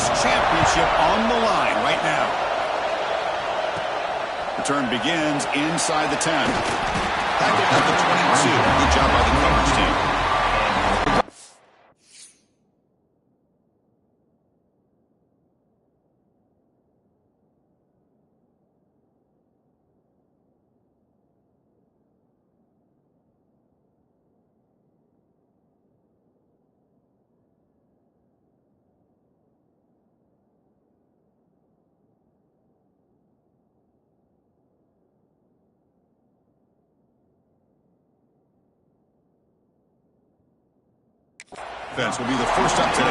this championship on the line right now. Return begins inside the 10. Tackled at the 22. Good job by the coverage team. Defense will be the first up today.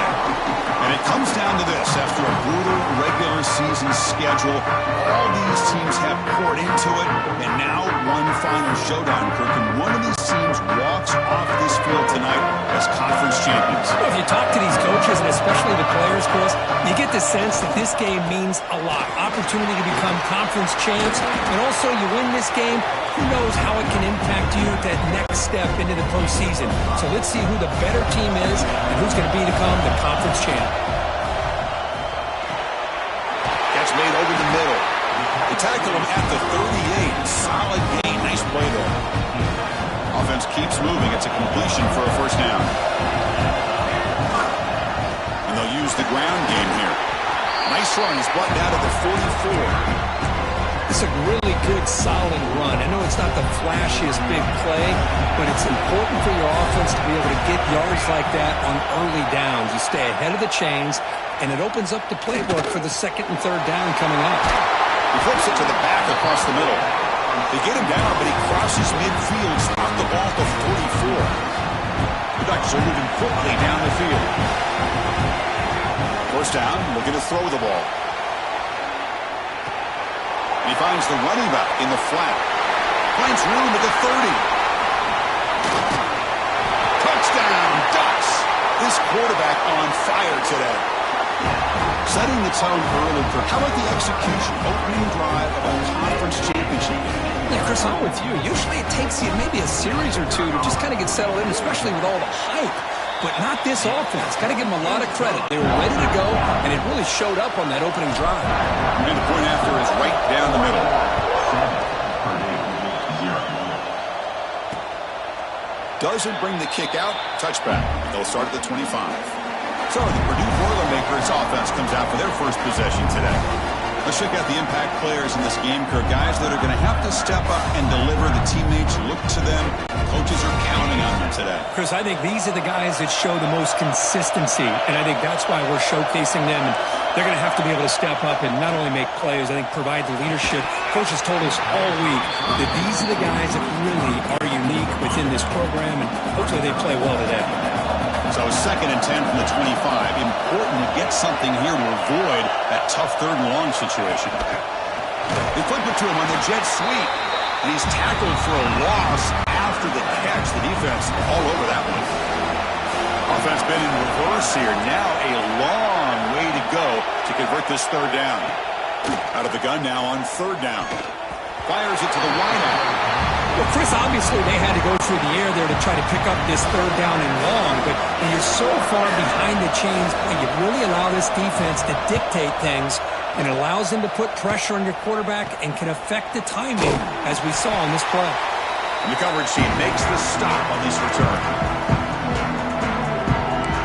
And it comes down to this. After a brutal regular season schedule, all these teams have poured into it, and now one final showdown, Kirk, and one of these teams walks off this field tonight as conference champions. Well, if you talk to these coaches, and especially the players, Chris, you get the sense that this game means a lot. Opportunity to become conference champs, and also you win this game, who knows how it can impact you that next step into the postseason. So let's see who the better team is and who's going to become the conference champ. Catch made over the middle. They tackle him at the 38. Solid gain. Nice play there. Offense keeps moving. It's a completion for a first down. And they'll use the ground game here. Nice run. He's brought down to the 44. It's a really good, solid run. I know it's not the flashiest big play, but it's important for your offense to be able to get yards like that on early downs. You stay ahead of the chains, and it opens up the playbook for the second and third down coming up. He flips it to the back across the middle. They get him down, but he crosses midfield, spot the ball to 44. The Ducks are moving quickly down the field. First down, looking to throw the ball. And he finds the running back in the flat. Finds room at the 30. Touchdown, Ducks! This quarterback on fire today. Setting the tone early for how about the execution? Opening drive of a conference championship. Yeah, Chris, I'm with you. Usually it takes you maybe a series or two to just kind of get settled in, especially with all the hype. But not this offense. Got to give them a lot of credit. They were ready to go, and it really showed up on that opening drive. And the point after is right down the middle. Doesn't bring the kick out. Touchback. They'll start at the 25. So the Purdue Boilermakers offense comes out for their first possession today. Let's check out the impact players in this game, Kirk. Guys that are going to have to step up and deliver. The teammates look to them. Coaches are counting on them today. Chris, I think these are the guys that show the most consistency, and I think that's why we're showcasing them. And they're going to have to be able to step up and not only make plays, I think provide the leadership. Coaches told us all week that these are the guys that really are unique within this program, and hopefully they play well today. So 2nd and 10 from the 25. Important to get something here to avoid that tough 3rd and long situation. They flip it to him on the jet sweep, and he's tackled for a loss after the catch. The defense all over that one. Offense been in reverse here. Now a long way to go to convert this 3rd down. Out of the gun now on 3rd down. Fires it to the wideout. Well, Chris, obviously they had to go through the air there to try to pick up this 3rd down and long, but when you're so far behind the chains, you really allow this defense to dictate things, and it allows them to put pressure on your quarterback and can affect the timing, as we saw in this play. And the coverage team makes the stop on this return.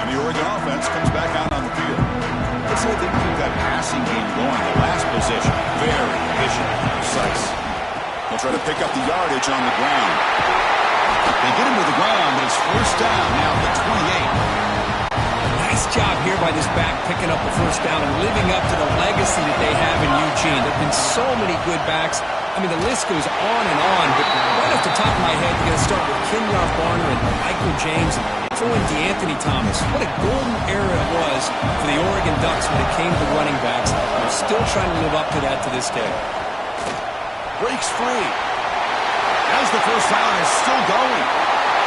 And the Oregon offense comes back out on the field. Let's say they keep that passing game going. The last possession, very efficient and precise. They'll try to pick up the yardage on the ground. They get him to the ground, but it's first down now at the 28. Nice job here by this back picking up the first down and living up to the legacy that they have in Eugene. There have been so many good backs. I mean, the list goes on and on, but right off the top of my head, you're going to start with Kenyon Barner and Michael James and throw in DeAnthony Thomas. What a golden era it was for the Oregon Ducks when it came to running backs. They're still trying to live up to that to this day. Breaks free. As the first down is still going.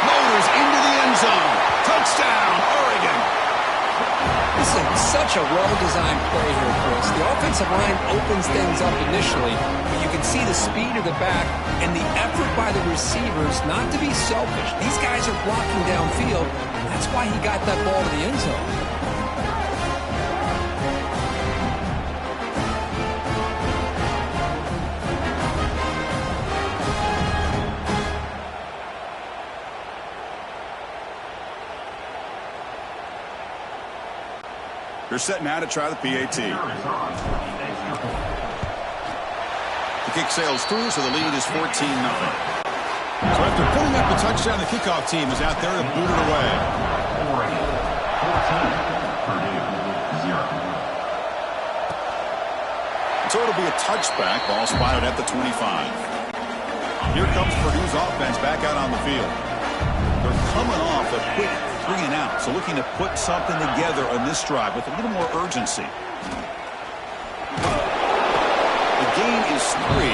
Motors into the end zone. Touchdown, Oregon. This is such a well-designed play here, Chris. The offensive line opens things up initially, but you can see the speed of the back and the effort by the receivers not to be selfish. These guys are blocking downfield. That's why he got that ball to the end zone. They're set now to try the PAT. The kick sails through, so the lead is 14-0. So after putting up the touchdown, the kickoff team is out there to boot it away. So it'll be a touchback. Ball spotted at the 25. Here comes Purdue's offense back out on the field. They're coming off a quick 3-and-out, so looking to put something together on this drive with a little more urgency. The gain is 3.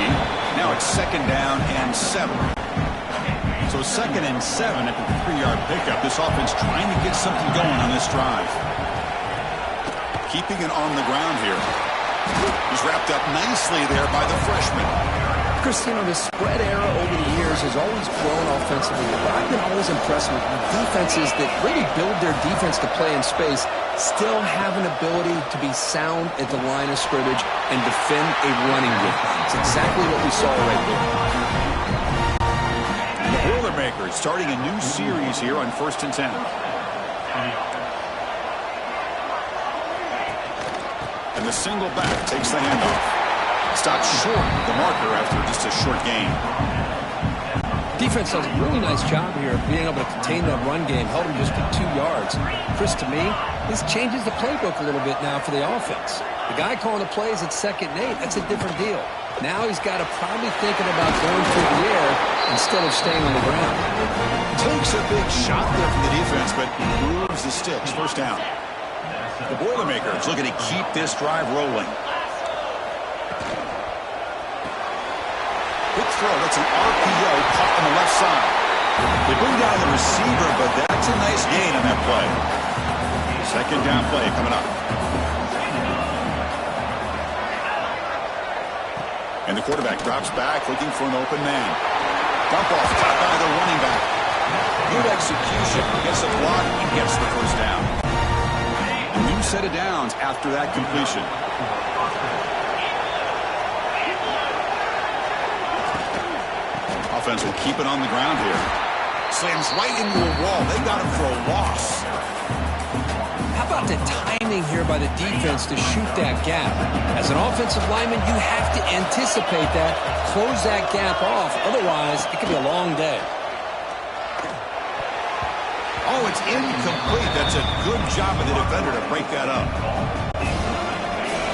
Now it's 2nd down and 7. So 2nd and 7 at the 3-yard pickup. This offense trying to get something going on this drive. Keeping it on the ground here. He's wrapped up nicely there by the freshman. Chris, you know, the spread era over the years has always grown offensively, but I've been always impressed with defenses that really build their defense to play in space, still have an ability to be sound at the line of scrimmage and defend a running game. It's exactly what we saw right there. The Boilermakers starting a new series here on 1st and 10. And the single back takes the handoff. Stopped short of the marker after just a short gain. Defense does a really nice job here of being able to contain that run game. Held him just to 2 yards. Chris, to me, this changes the playbook a little bit now for the offense. The guy calling the plays at 2nd and 8, that's a different deal. Now he's got to probably thinking about going through the air instead of staying on the ground. Takes a big shot there from the defense, but moves the sticks. 1st down. The Boilermakers looking to keep this drive rolling. Quick throw. That's an RPO caught on the left side. They bring down the receiver, but that's a nice gain on that play. 2nd down play coming up. And the quarterback drops back looking for an open man. Dump off caught by the running back. Good execution. Gets a block and gets the 1st down. A new set of downs after that completion. Offense will keep it on the ground here. Slams right into a wall. They got him for a loss. How about the timing here by the defense to shoot that gap? As an offensive lineman, you have to anticipate that, close that gap off. Otherwise, it could be a long day. Oh, it's incomplete. That's a good job of the defender to break that up.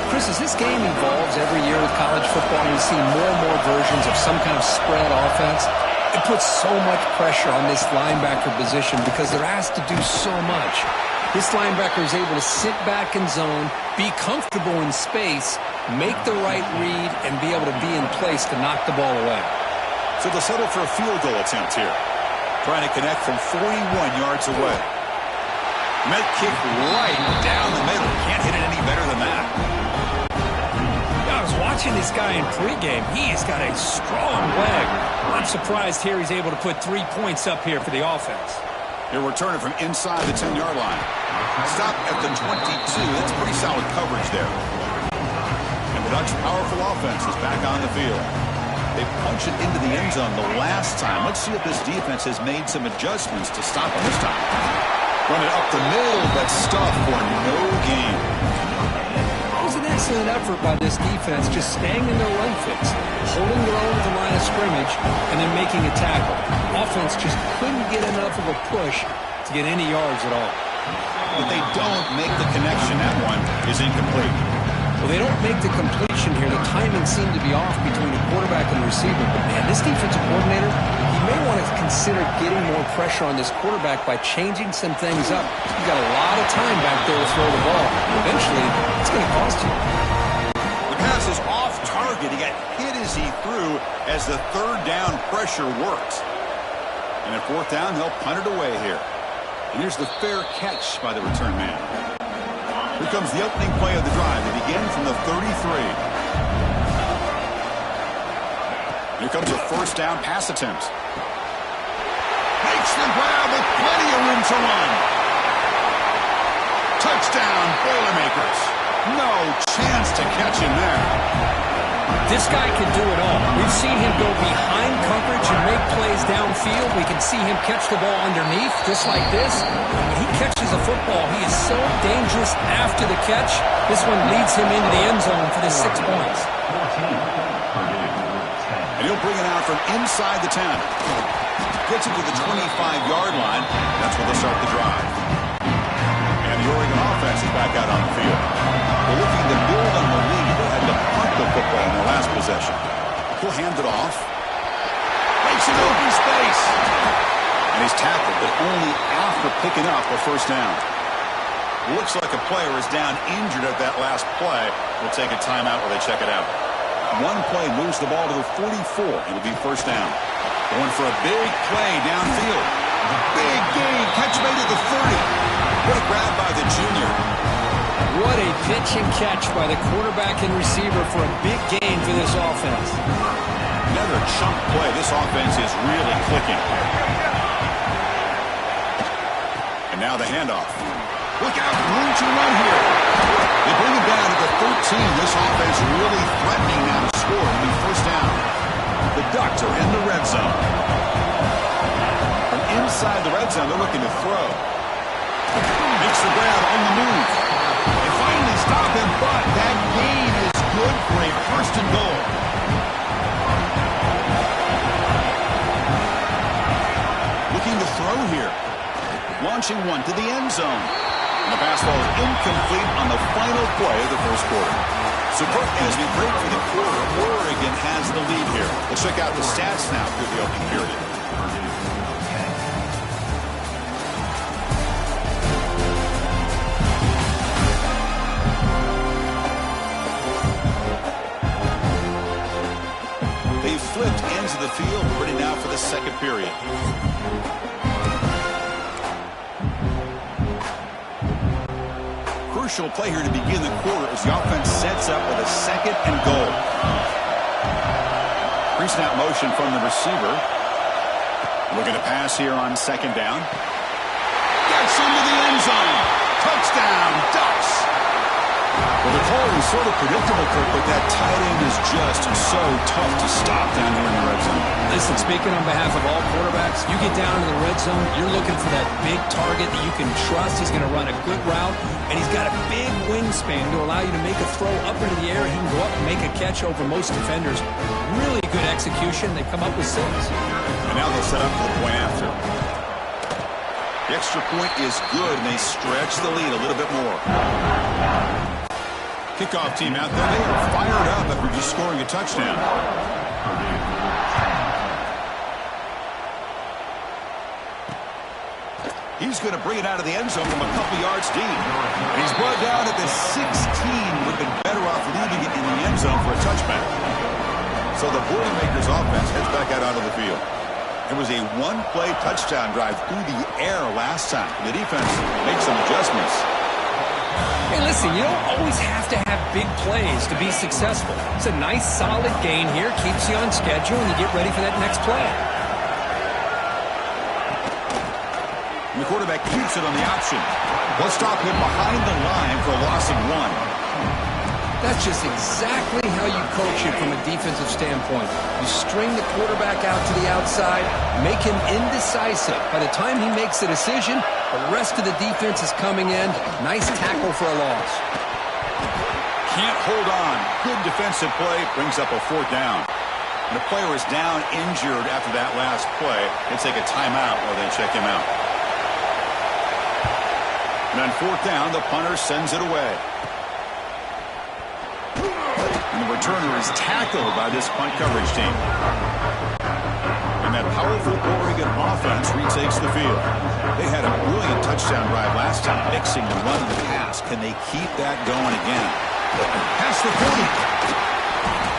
Chris, as this game evolves every year with college football, and we see more and more versions of some kind of spread offense, it puts so much pressure on this linebacker position because they're asked to do so much. This linebacker is able to sit back in zone, be comfortable in space, make the right read, and be able to be in place to knock the ball away. So they'll settle for a field goal attempt here. Trying to connect from 41 yards away. Med kick right down the middle. Can't hit it any better than that. I was watching this guy in pregame. He has got a strong leg. I'm surprised here he's able to put 3 points up here for the offense. They're returning from inside the 10-yard line. Stop at the 22. That's pretty solid coverage there. And the Ducks' powerful offense is back on the field. They punched it into the end zone the last time. Let's see if this defense has made some adjustments to stop them this time. Run it up the middle, but stuffed for no gain. It was an excellent effort by this defense, just staying in their run fix, holding their own at the line of scrimmage, and then making a tackle. Offense just couldn't get enough of a push to get any yards at all. But they don't make the connection. That one is incomplete. Well, they don't make the completion here. The timing seemed to be off between the quarterback and the receiver. But, man, this defensive coordinator, he may want to consider getting more pressure on this quarterback by changing some things up. You've got a lot of time back there to throw the ball. Eventually, it's going to cost you. The pass is off target. He got hit as he threw as the 3rd down pressure worked. And at 4th down, they'll punt it away here. And here's the fair catch by the return man. Here comes the opening play of the drive. They begin from the 33. Here comes a 1st down pass attempt. Makes the grab with plenty of room to run. Touchdown, Boilermakers. No chance to catch him there. This guy can do it all. We've seen him go behind coverage and make plays downfield. We can see him catch the ball underneath, just like this. When he catches a football, he is so dangerous after the catch. This one leads him into the end zone for the 6 points. And he'll bring it out from inside the 10. Gets it to the 25-yard line. That's where they'll start the drive. And the Oregon offense is back out on the field. They're looking to build on the lead. They had to punt the football in their last possession. He'll hand it off. Makes an open space. And he's tackled, but only after picking up a first down. Looks like a player is down injured at that last play. We'll take a timeout while they check it out. One play moves the ball to the 44. It'll be first down. Going for a big play downfield. Big gain. Catch made at the 30. What a grab by the junior. What a pitch and catch by the quarterback and receiver for a big gain for this offense. Another chunk play. This offense is really clicking. And now the handoff. Look out. Room to run here. They bring him down at the 13. This offense really threatening now to score. It'll be first down. The Ducks are in the red zone. From inside the red zone, they're looking to throw. Makes the grab on the move. They finally stop him, but that gain is good for a first and goal. Looking to throw here. Launching one to the end zone. And the pass ball is incomplete on the final play of the first quarter. So Kirk, as we break for the quarter, Oregon has the lead here. Let's check out the stats now through the opening period. They've flipped ends of the field, ready now for the second period. Crucial play here to begin the quarter as the offense sets up with a second and goal. Pre-snap motion from the receiver. Looking to pass here on second down. Gets into the end zone. Touchdown, Ducks. Well, the call is sort of predictable, Kirk, but that tight end is just so tough to stop down there in the red zone. Listen, speaking on behalf of all quarterbacks, you get down in the red zone, you're looking for that big target that you can trust. He's going to run a good route, and he's got a big wingspan to allow you to make a throw up into the air. He can go up and make a catch over most defenders. Really good execution. They come up with 6. And now they'll set up for the point after. The extra point is good, and they stretch the lead a little bit more. Kickoff team out there. They are fired up after just scoring a touchdown. He's going to bring it out of the end zone from a couple yards deep. And he's brought down at the 16. Would have been better off leaving it in the end zone for a touchback. So the Boilermakers offense heads back out onto the field. It was a one-play touchdown drive through the air last time. The defense makes some adjustments. Hey, listen, you don't always have to have big plays to be successful. It's a nice, solid gain here. Keeps you on schedule, and you get ready for that next play. And the quarterback keeps it on the option. They'll stop him behind the line for a loss of 1. That's just exactly how you coach it from a defensive standpoint. You string the quarterback out to the outside, make him indecisive. By the time he makes the decision, the rest of the defense is coming in. Nice tackle for a loss. Can't hold on. Good defensive play. Brings up a fourth down. And the player is down injured after that last play. They take a timeout while they check him out. And on fourth down, the punter sends it away. And the returner is tackled by this punt coverage team. And that powerful Oregon offense retakes the field. They had a brilliant touchdown drive last time, mixing the run and the pass. Can they keep that going again? Past the 40.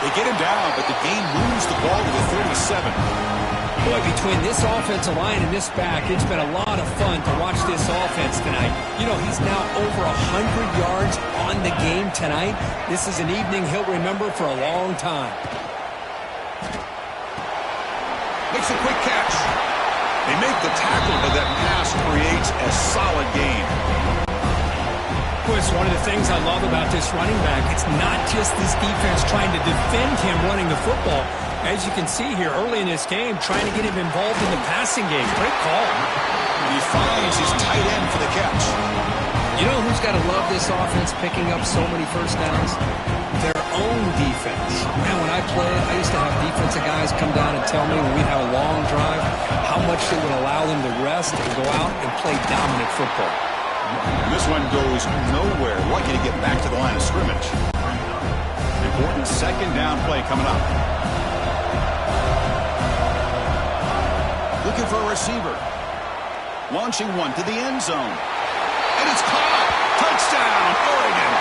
They get him down, but the game moves the ball to the 37. Boy, between this offensive line and this back, it's been a lot of fun to watch this offense tonight. You know, he's now over 100 yards on the game tonight. This is an evening he'll remember for a long time. Makes a quick catch. They make the tackle, but that pass creates a solid gain. Well, it's one of the things I love about this running back. It's not just this defense trying to defend him running the football. As you can see here early in this game, trying to get him involved in the passing game. Great call. And he finds his tight end for the catch. You know who's got to love this offense picking up so many first downs? Their own defense. Man, when I played, I used to have defensive guys come down and tell me when we'd have a long drive how much they would allow them to rest and go out and play dominant football. And this one goes nowhere. Lucky to get back to the line of scrimmage. Important second down play coming up. Looking for a receiver. Launching one to the end zone. And it's caught. Touchdown, Oregon.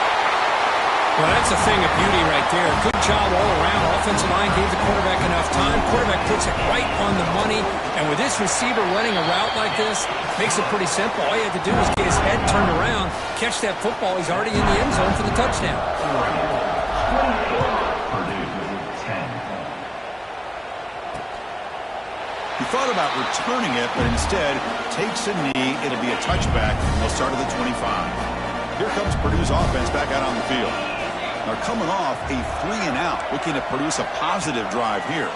Well, that's a thing of beauty right there. Good job all around. Offensive line gave the quarterback enough time. Quarterback puts it right on the money. And with this receiver running a route like this, makes it pretty simple. All you have to do is get his head turned around, catch that football. He's already in the end zone for the touchdown. He thought about returning it, but instead takes a knee. It'll be a touchback, and they'll start at the 25. Here comes Purdue's offense back out on the field. They're coming off a 3-and-out, looking to produce a positive drive here.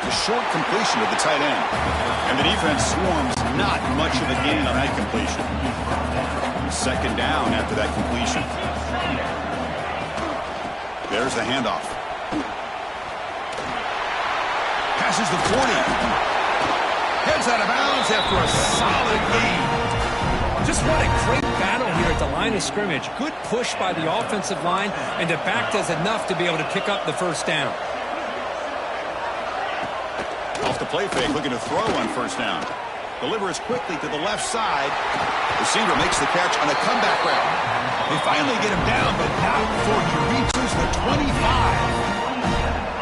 The short completion to the tight end. And the defense swarms not much of a gain on that completion. Second down after that completion. There's the handoff. Passes the 40. Heads out of bounds after a solid gain. Just what a great battle here at the line of scrimmage. Good push by the offensive line, and the back does enough to be able to pick up the first down. Off the play fake, looking to throw on first down. Delivers quickly to the left side. Receiver makes the catch on a comeback route. They finally get him down, but not before he reaches the 25.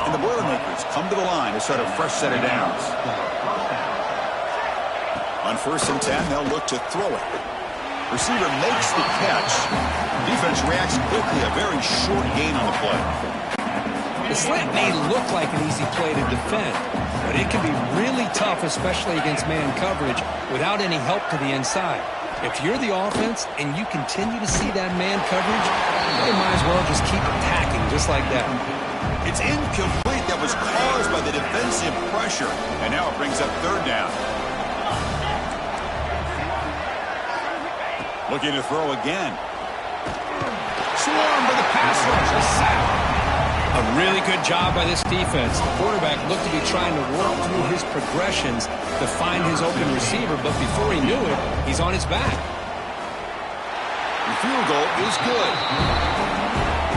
And the Boilermakers come to the line to start a fresh set of downs. On 1st and 10, they'll look to throw it. Receiver makes the catch. Defense reacts quickly. A very short gain on the play. The slant may look like an easy play to defend, but it can be really tough, especially against man coverage, without any help to the inside. If you're the offense and you continue to see that man coverage, you might as well just keep attacking just like that. It's incomplete. That was caused by the defensive pressure. And now it brings up third down. Looking to throw again. Swarmed by the pass rush. A sack. A really good job by this defense. The quarterback looked to be trying to work through his progressions to find his open receiver, but before he knew it, he's on his back. The field goal is good.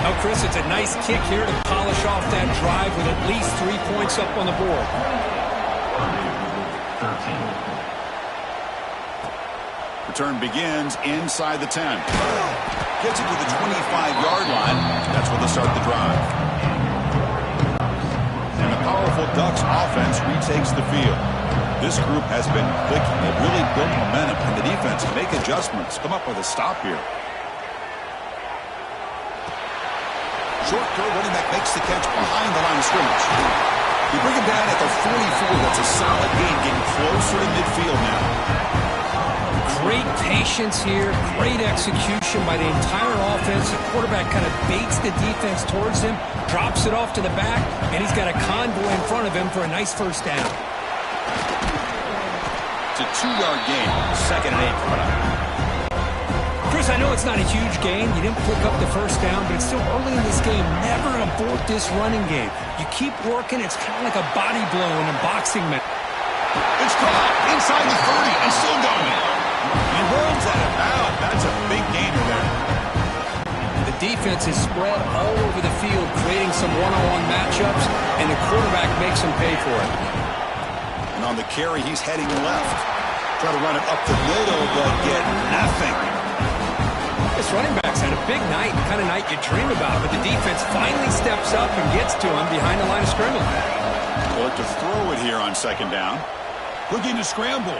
Now, Chris, it's a nice kick here to polish off that drive with at least 3 points up on the board. 13. Return begins inside the 10. Gets it to the 25-yard line. That's where they start the drive. And the powerful Ducks offense retakes the field. This group has been clicking. They've really built momentum, and the defense can make adjustments. Come up with a stop here. Short throw, running back makes the catch behind the line of scrimmage. You bring him down at the 44. That's a solid gain, getting closer to midfield now. Great patience here, great execution by the entire offense. The quarterback kind of baits the defense towards him, drops it off to the back, and he's got a convoy in front of him for a nice first down. It's a 2-yard gain, 2nd and 8 coming up. Chris, I know it's not a huge gain. You didn't pick up the first down, but it's still early in this game. Never abort this running game. You keep working. It's kind of like a body blow in a boxing match. It's caught inside the 30 and still going. He runs out of bounds. That's a big gainer there. The defense is spread all over the field, creating some one-on-one matchups, and the quarterback makes them pay for it. And on the carry, he's heading left. Try to run it up the middle, but get nothing. This running back's had a big night, the kind of night you dream about, but the defense finally steps up and gets to him behind the line of scrimmage. They'll look to throw it here on 2nd down. Looking to scramble.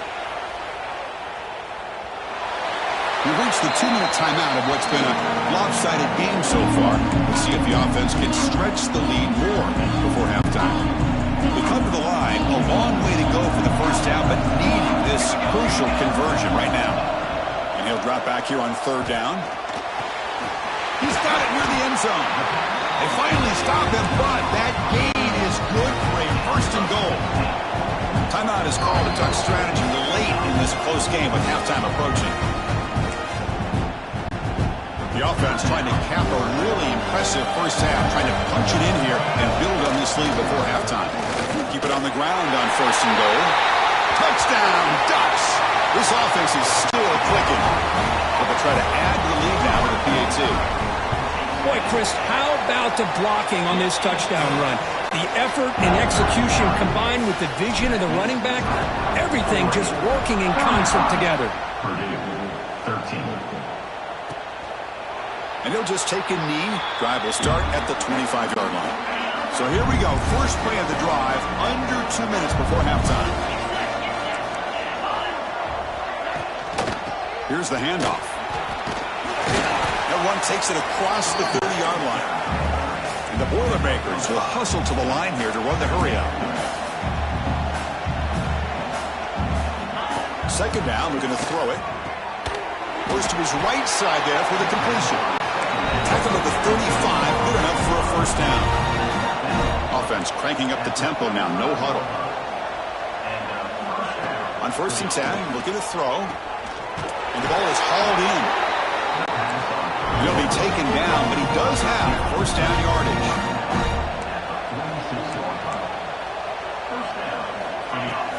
We reached the 2-minute timeout of what's been a lopsided game so far. We'll see if the offense can stretch the lead more before halftime. We come to the line, a long way to go for the first down, but needing this crucial conversion right now. And And he'll drop back here on third down. He's got it near the end zone. They finally stop him, but that gain is good for a first and goal. Timeout is called to duck strategy late in this close game with halftime approaching. The offense trying to cap a really impressive first half, trying to punch it in here and build on this lead before halftime. Keep it on the ground on first and goal. Touchdown, Ducks! This offense is still clicking. But they'll try to add to the lead now with a PAT. Boy, Chris, how about the blocking on this touchdown run? The effort and execution combined with the vision of the running back, everything just working in concert together. 13. And he'll just take a knee. Drive will start at the 25-yard line. So here we go. First play of the drive, under 2 minutes before halftime. Here's the handoff. One takes it across the 30-yard line. And the Boilermakers will hustle to the line here to run the hurry up. Second down, looking to throw it. Goes to his right side there for the completion. Tackle at the 35, good enough for a first down. Offense cranking up the tempo now, no huddle. On first and 10, looking to throw. And the ball is hauled in. He'll be taken down, but he does have first down yardage.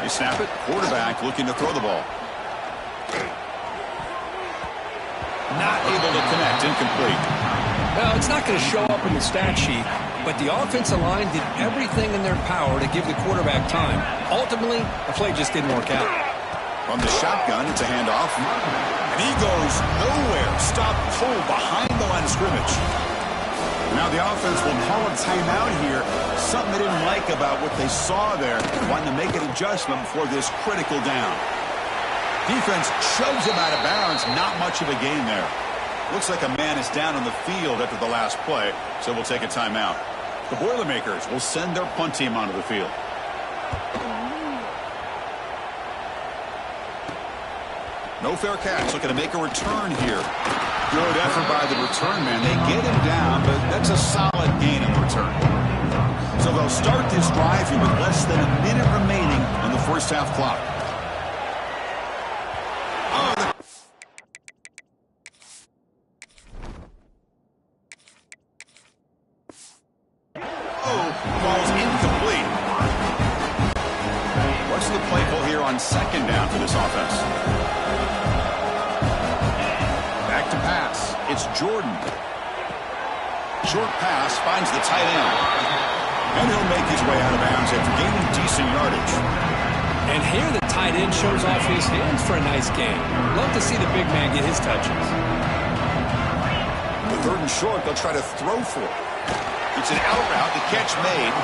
They snap it. Quarterback looking to throw the ball. Not able to connect. Incomplete. Well, it's not going to show up in the stat sheet, but the offensive line did everything in their power to give the quarterback time. Ultimately, the play just didn't work out. From the shotgun, it's a handoff. And he goes nowhere. Stop pull behind the line of scrimmage. Now the offense will call a timeout here. Something they didn't like about what they saw there. Wanting to make an adjustment for this critical down. Defense shoves him out of bounds. Not much of a gain there. Looks like a man is down on the field after the last play, so we'll take a timeout. The Boilermakers will send their punt team onto the field. No fair catch, looking to make a return here. Good effort by the return man. They get him down, but that's a solid gain in return. So they'll start this drive here with less than a minute remaining on the first half clock. Ball's incomplete. What's the play call here on second down for this offense? Back to pass. It's Jordan. Short pass finds the tight end. And he'll make his way out of bounds after gaining decent yardage. And here the tight end shows off his hands for a nice gain. Love to see the big man get his touches. The third and short, they'll try to throw for it. It's an out route, the catch made.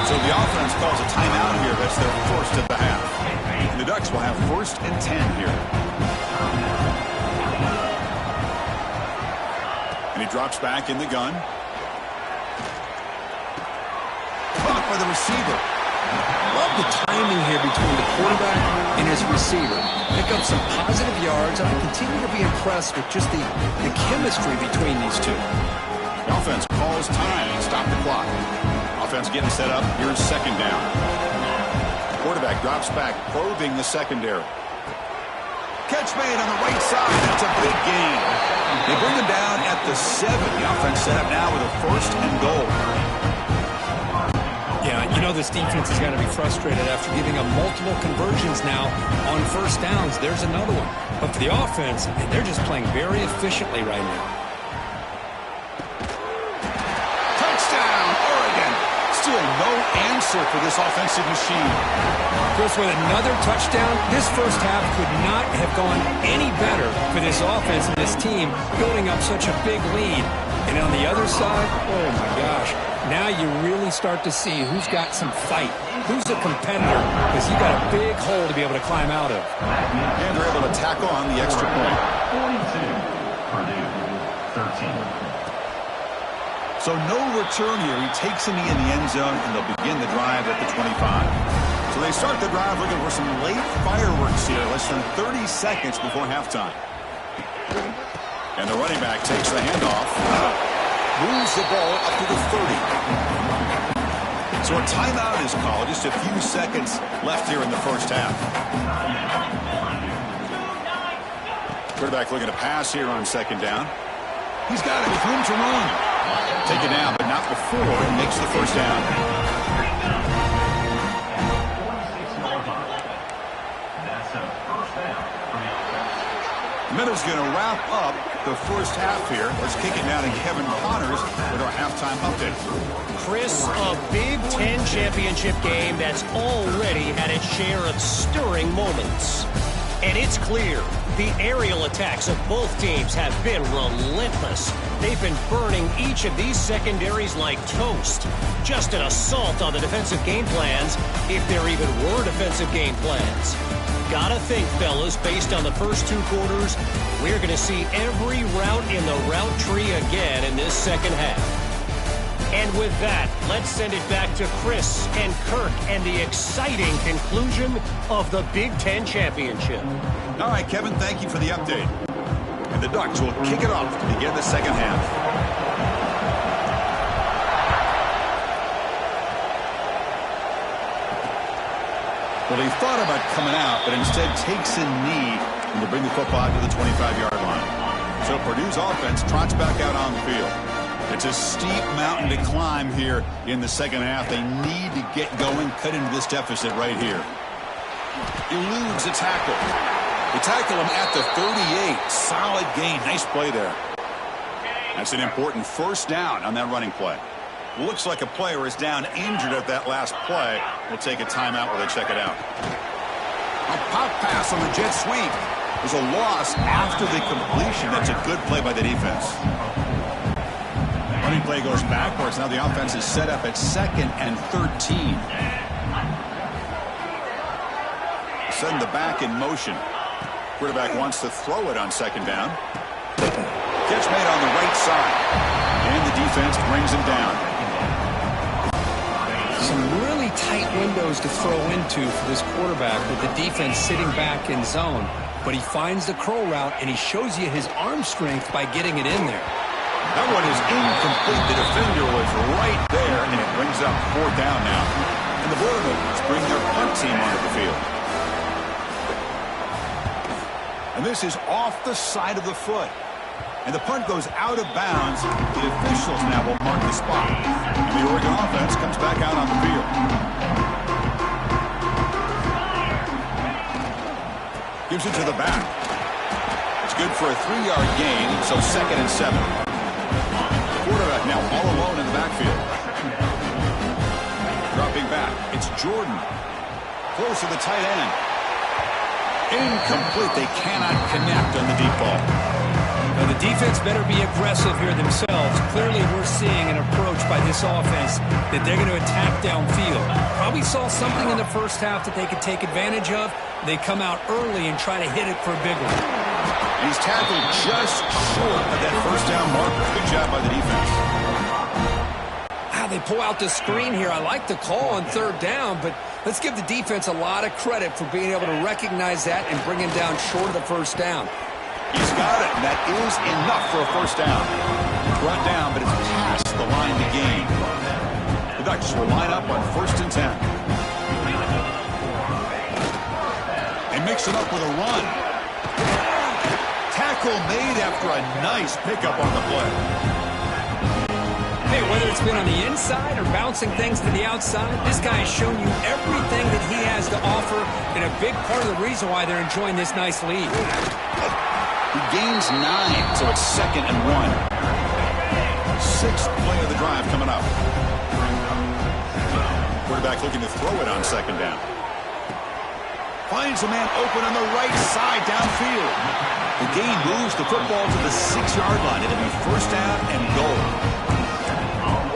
So the offense calls a timeout here. That's their first of the half. And the Ducks will have first and 10 here. And he drops back in the gun. Caught by the receiver. Love the timing here between the quarterback and his receiver. Pick up some positive yards, and I continue to be impressed with just the chemistry between these two. The offense calls time and stop the clock. Offense getting set up. Here's second down. Quarterback drops back, probing the secondary. Catch made on the right side. That's a big gain. They bring him down at the 7. The offense set up now with a first and goal. Yeah, you know this defense is going to be frustrated after giving up multiple conversions now on first downs. There's another one. But for the offense, they're just playing very efficiently right now. Still no answer for this offensive machine. Chris, with another touchdown, this first half could not have gone any better for this offense and this team building up such a big lead. And on the other side, oh my gosh, now you really start to see who's got some fight, who's a competitor, because you got a big hole to be able to climb out of. And they're able to tackle on the extra point. 42, Purdue, 13. So no return here. He takes a knee in the end zone, and they'll begin the drive at the 25. So they start the drive looking for some late fireworks here, less than 30 seconds before halftime. And the running back takes the handoff. Moves the ball up to the 30. So a timeout is called. Just a few seconds left here in the first half. Quarterback looking to pass here on second down. He's got it with room to run. Take it down, but not before he makes the first down. Minutes going to wrap up the first half here. Let's kick it down to Kevin Connors with our halftime update. Chris, a Big Ten championship game that's already had its share of stirring moments. And it's clear the aerial attacks of both teams have been relentless. They've been burning each of these secondaries like toast. Just an assault on the defensive game plans, if there even were defensive game plans. Gotta think, fellas, based on the first two quarters, we're going to see every route in the route tree again in this second half. And with that, let's send it back to Chris and Kirk and the exciting conclusion of the Big Ten Championship. All right, Kevin, thank you for the update. And the Ducks will kick it off to begin the second half. Well, he thought about coming out, but instead takes a knee to bring the football out to the 25-yard line. So Purdue's offense trots back out on the field. It's a steep mountain to climb here in the second half. They need to get going, cut into this deficit right here. Eludes a tackle. They tackle him at the 38. Solid gain. Nice play there. That's an important first down on that running play. Looks like a player is down injured at that last play. We'll take a timeout while they check it out. A pop pass on the jet sweep. There's a loss after the completion. That's a good play by the defense. Running play goes backwards. Now the offense is set up at 2nd and 13. Send the back in motion. Quarterback wants to throw it on second down. Catch made on the right side. And the defense brings him down. Some really tight windows to throw into for this quarterback with the defense sitting back in zone. But he finds the curl route, and he shows you his arm strength by getting it in there. That one is incomplete. The defender was right there, and it brings up 4th down now. And the Boilermakers bring their punt team onto the field. And this is off the side of the foot. And the punt goes out of bounds. The officials now will mark the spot. And the Oregon offense comes back out on the field. Gives it to the back. It's good for a 3-yard gain, so 2nd and 7. The quarterback now all alone in the backfield. Dropping back. It's Jordan. Close to the tight end. Incomplete. They cannot connect on the deep ball. Now, the defense better be aggressive here themselves. Clearly, we're seeing an approach by this offense that they're going to attack downfield. Probably saw something in the first half that they could take advantage of. They come out early and try to hit it for a big one. He's tackled just short of that first down marker. Good job by the defense. They pull out the screen here. I like the call on 3rd down, but let's give the defense a lot of credit for being able to recognize that and bring him down short of the first down. He's got it, and that is enough for a first down. Brought down, but it's past the line to gain. The Ducks will line up on 1st and 10. They mix it up with a run. Tackle made after a nice pickup on the play. Hey, whether it's been on the inside or bouncing things to the outside, this guy has shown you everything that he has to offer, and a big part of the reason why they're enjoying this nice lead. He gains 9, so it's 2nd and 1. 6th play of the drive coming up. Quarterback looking to throw it on second down. Finds a man open on the right side downfield. The gain moves the football to the 6-yard line. It'll be first down and goal.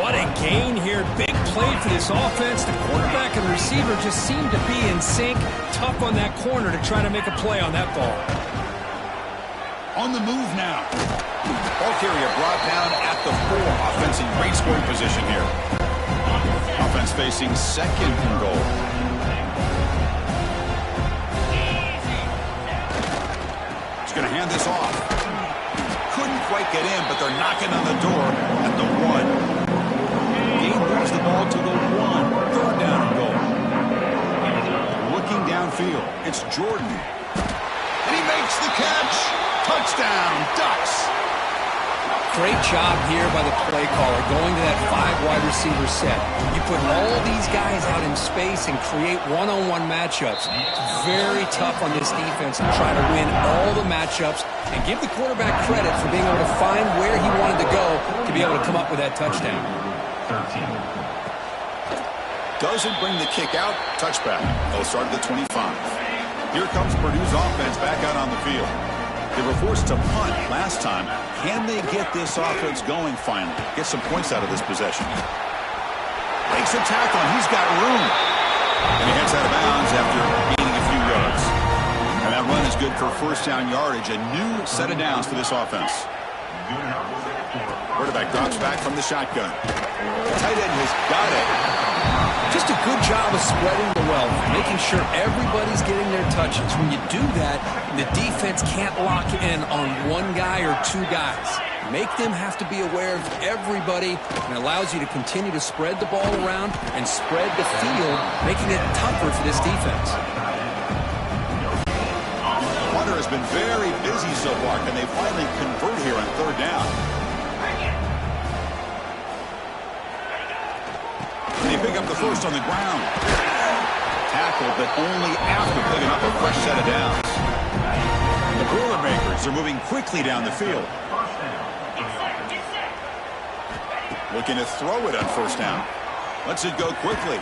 What a gain here. Big play for this offense. The quarterback and receiver just seem to be in sync. Tough on that corner to try to make a play on that ball. On the move now. Ball carrier brought down at the 4. Offense in great scoring position here. Offense facing 2nd and goal. He's going to hand this off. couldn't quite get in, but they're knocking on the door at the 1. Gain moves the ball to the 1. Third down and goal. Looking downfield, it's Jordan. And he makes the catch. Touchdown, Ducks. Great job here by the play caller going to that 5 wide receiver set. You put all these guys out in space and create one-on-one matchups. It's very tough on this defense to try to win all the matchups and give the quarterback credit for being able to find where he wanted to go to be able to come up with that touchdown. 13. Doesn't bring the kick out. Touchback. They'll start at the 25. Here comes Purdue's offense back out on the field. They were forced to punt last time. Can they get this offense going finally? Get some points out of this possession. Makes a tackle, and he's got room. And he heads out of bounds after gaining a few yards. And that run is good for first down yardage. A new set of downs for this offense. Quarterback drops back from the shotgun. The tight end has got it. Just a good job of spreading the wealth, making sure everybody's getting their touches. When you do that, the defense can't lock in on one guy or two guys. Make them have to be aware of everybody, and allows you to continue to spread the ball around and spread the field, making it tougher for this defense. Hunter has been very busy so far. Can they finally convert here on third down? They pick up the first on the ground. Tackled, but only after picking up a fresh set of downs. The Boilermakers are moving quickly down the field. Looking to throw it on first down. Lets it go quickly.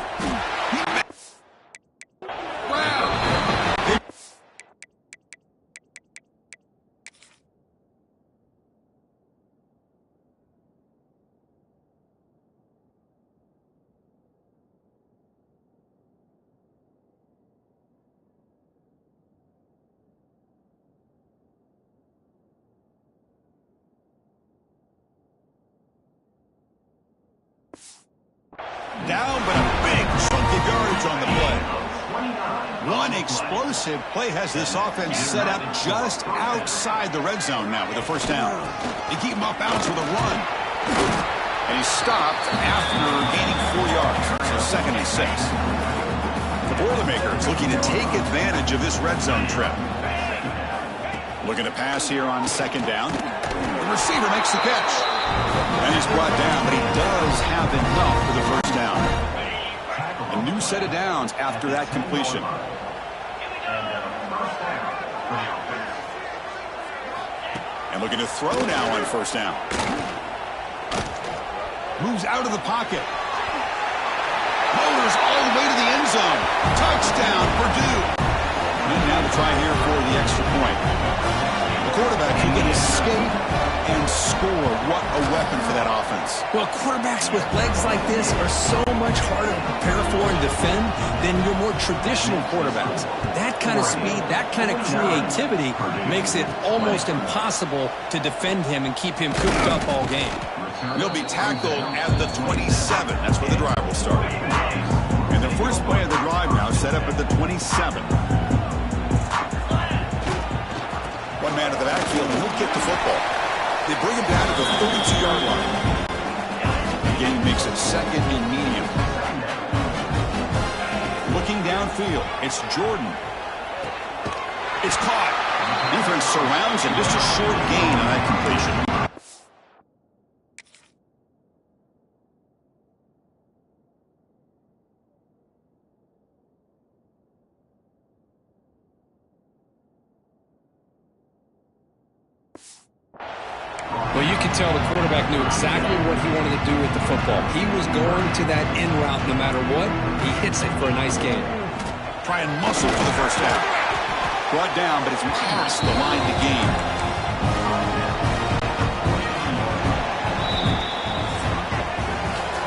Down, but a big chunk of yardage on the play. One explosive play has this offense set up just outside the red zone now with a first down. They keep him off bounds with a run. And he's stopped after gaining 4 yards. So second and 6. The Boilermakers looking to take advantage of this red zone trip. Looking to pass here on second down. The receiver makes the catch. And he's brought down, but he does have enough for the first down. A new set of downs after that completion. And looking to throw now on first down. Moves out of the pocket. Motors all the way to the end zone. Touchdown, Purdue. And now to try here for the extra point. The quarterback who can escape and score. What a weapon for that offense. Well, quarterbacks with legs like this are so much harder to prepare for and defend than your more traditional quarterbacks. That kind of speed, that kind of creativity makes it almost impossible to defend him and keep him cooped up all game. He'll be tackled at the 27. That's where the drive will start. And the first play of the drive now set up at the 27. One man at the backfield, and he'll kick the football. They bring him down to the 32-yard line. Again, makes it second and medium. Looking downfield, it's Jordan. It's caught. Defense surrounds him. Just a short gain on that completion. Well, you can tell the quarterback knew exactly what he wanted to do with the football. He was going to that in route no matter what. He hits it for a nice gain. Try and muscle for the first down. Brought down, but it's past the line to gain.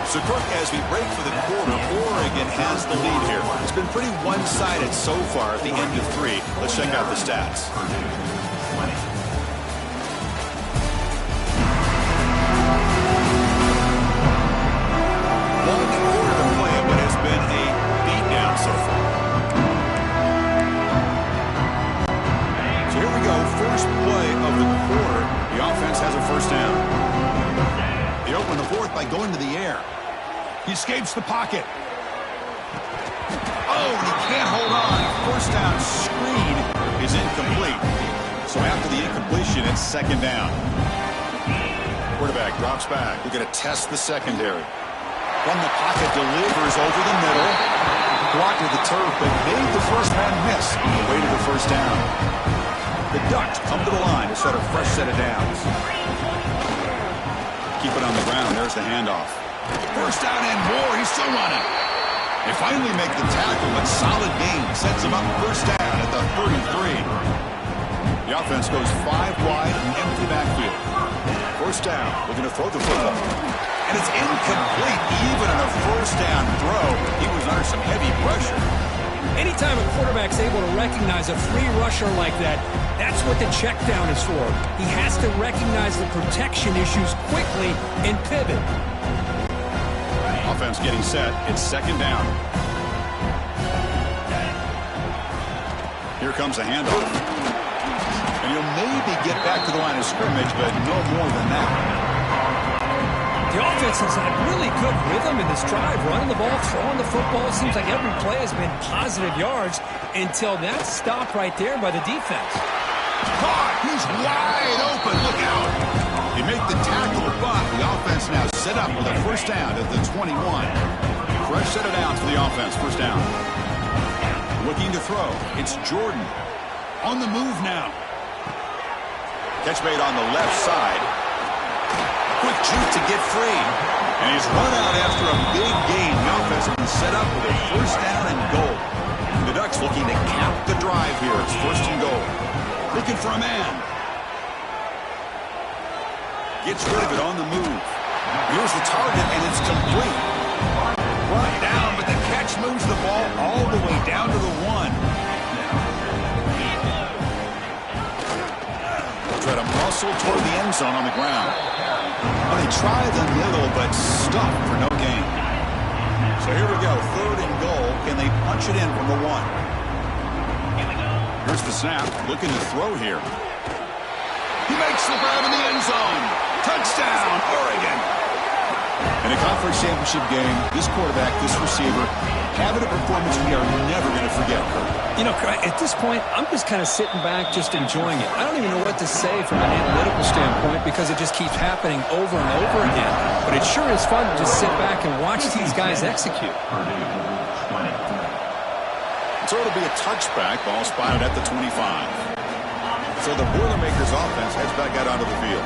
So, Crook, as we break for the quarter, Oregon has the lead here. It's been pretty one-sided so far at the end of 3. Let's check out the stats. First play of the quarter, the offense has a first down. They open the fourth by going to the air. He escapes the pocket. Oh, and he can't hold on. First down screen is incomplete. So after the incompletion, it's second down. Quarterback drops back. We're going to test the secondary. From the pocket, delivers over the middle. Blocked with the turf, but made the first man miss on the way to the first down. The Ducks come to the line to start a fresh set of downs. Keep it on the ground. There's the handoff. First down and more. He's still running. They finally make the tackle, but solid gain sets him up first down at the 33. The offense goes 5 wide and empty backfield. First down. Looking to throw the football. And it's incomplete. Even on a first down throw, he was under some heavy pressure. Anytime a quarterback's able to recognize a free rusher like that, that's what the check down is for. He has to recognize the protection issues quickly and pivot. Offense getting set. It's second down. Here comes a handoff. And he'll maybe get back to the line of scrimmage, but no more than that. The offense has had really good rhythm in this drive, running the ball, throwing the football. It seems like every play has been positive yards until that stop right there by the defense. Caught! He's wide open. Look out! They make the tackle, but the offense now set up with a first down at the 21. Fresh set of downs for the offense. First down. Looking to throw. It's Jordan. On the move now. Catch made on the left side. Quick juke to get free. And he's run out after a big gain. The offense has been set up with a first down and goal. The Ducks looking to cap the drive here. It's first and goal. Looking for a man. Gets rid of it on the move. Here's the target, and it's complete. Brought down, but the catch moves the ball all the way down to the 1. They'll try to muscle toward the end zone on the ground. Well, they try the middle, but stuck for no gain. So here we go, third and goal. Can they punch it in from the 1? Here's the snap, looking to throw here. He makes the grab in the end zone. Touchdown, Oregon. In a conference championship game, this quarterback, this receiver, having a performance we are never going to forget. You know, at this point, I'm just kind of sitting back, just enjoying it. I don't even know what to say from an analytical standpoint because it just keeps happening over and over again. But it sure is fun to just sit back and watch these guys execute. So it'll be a touchback, ball spotted at the 25. So the Boilermakers offense heads back out onto the field.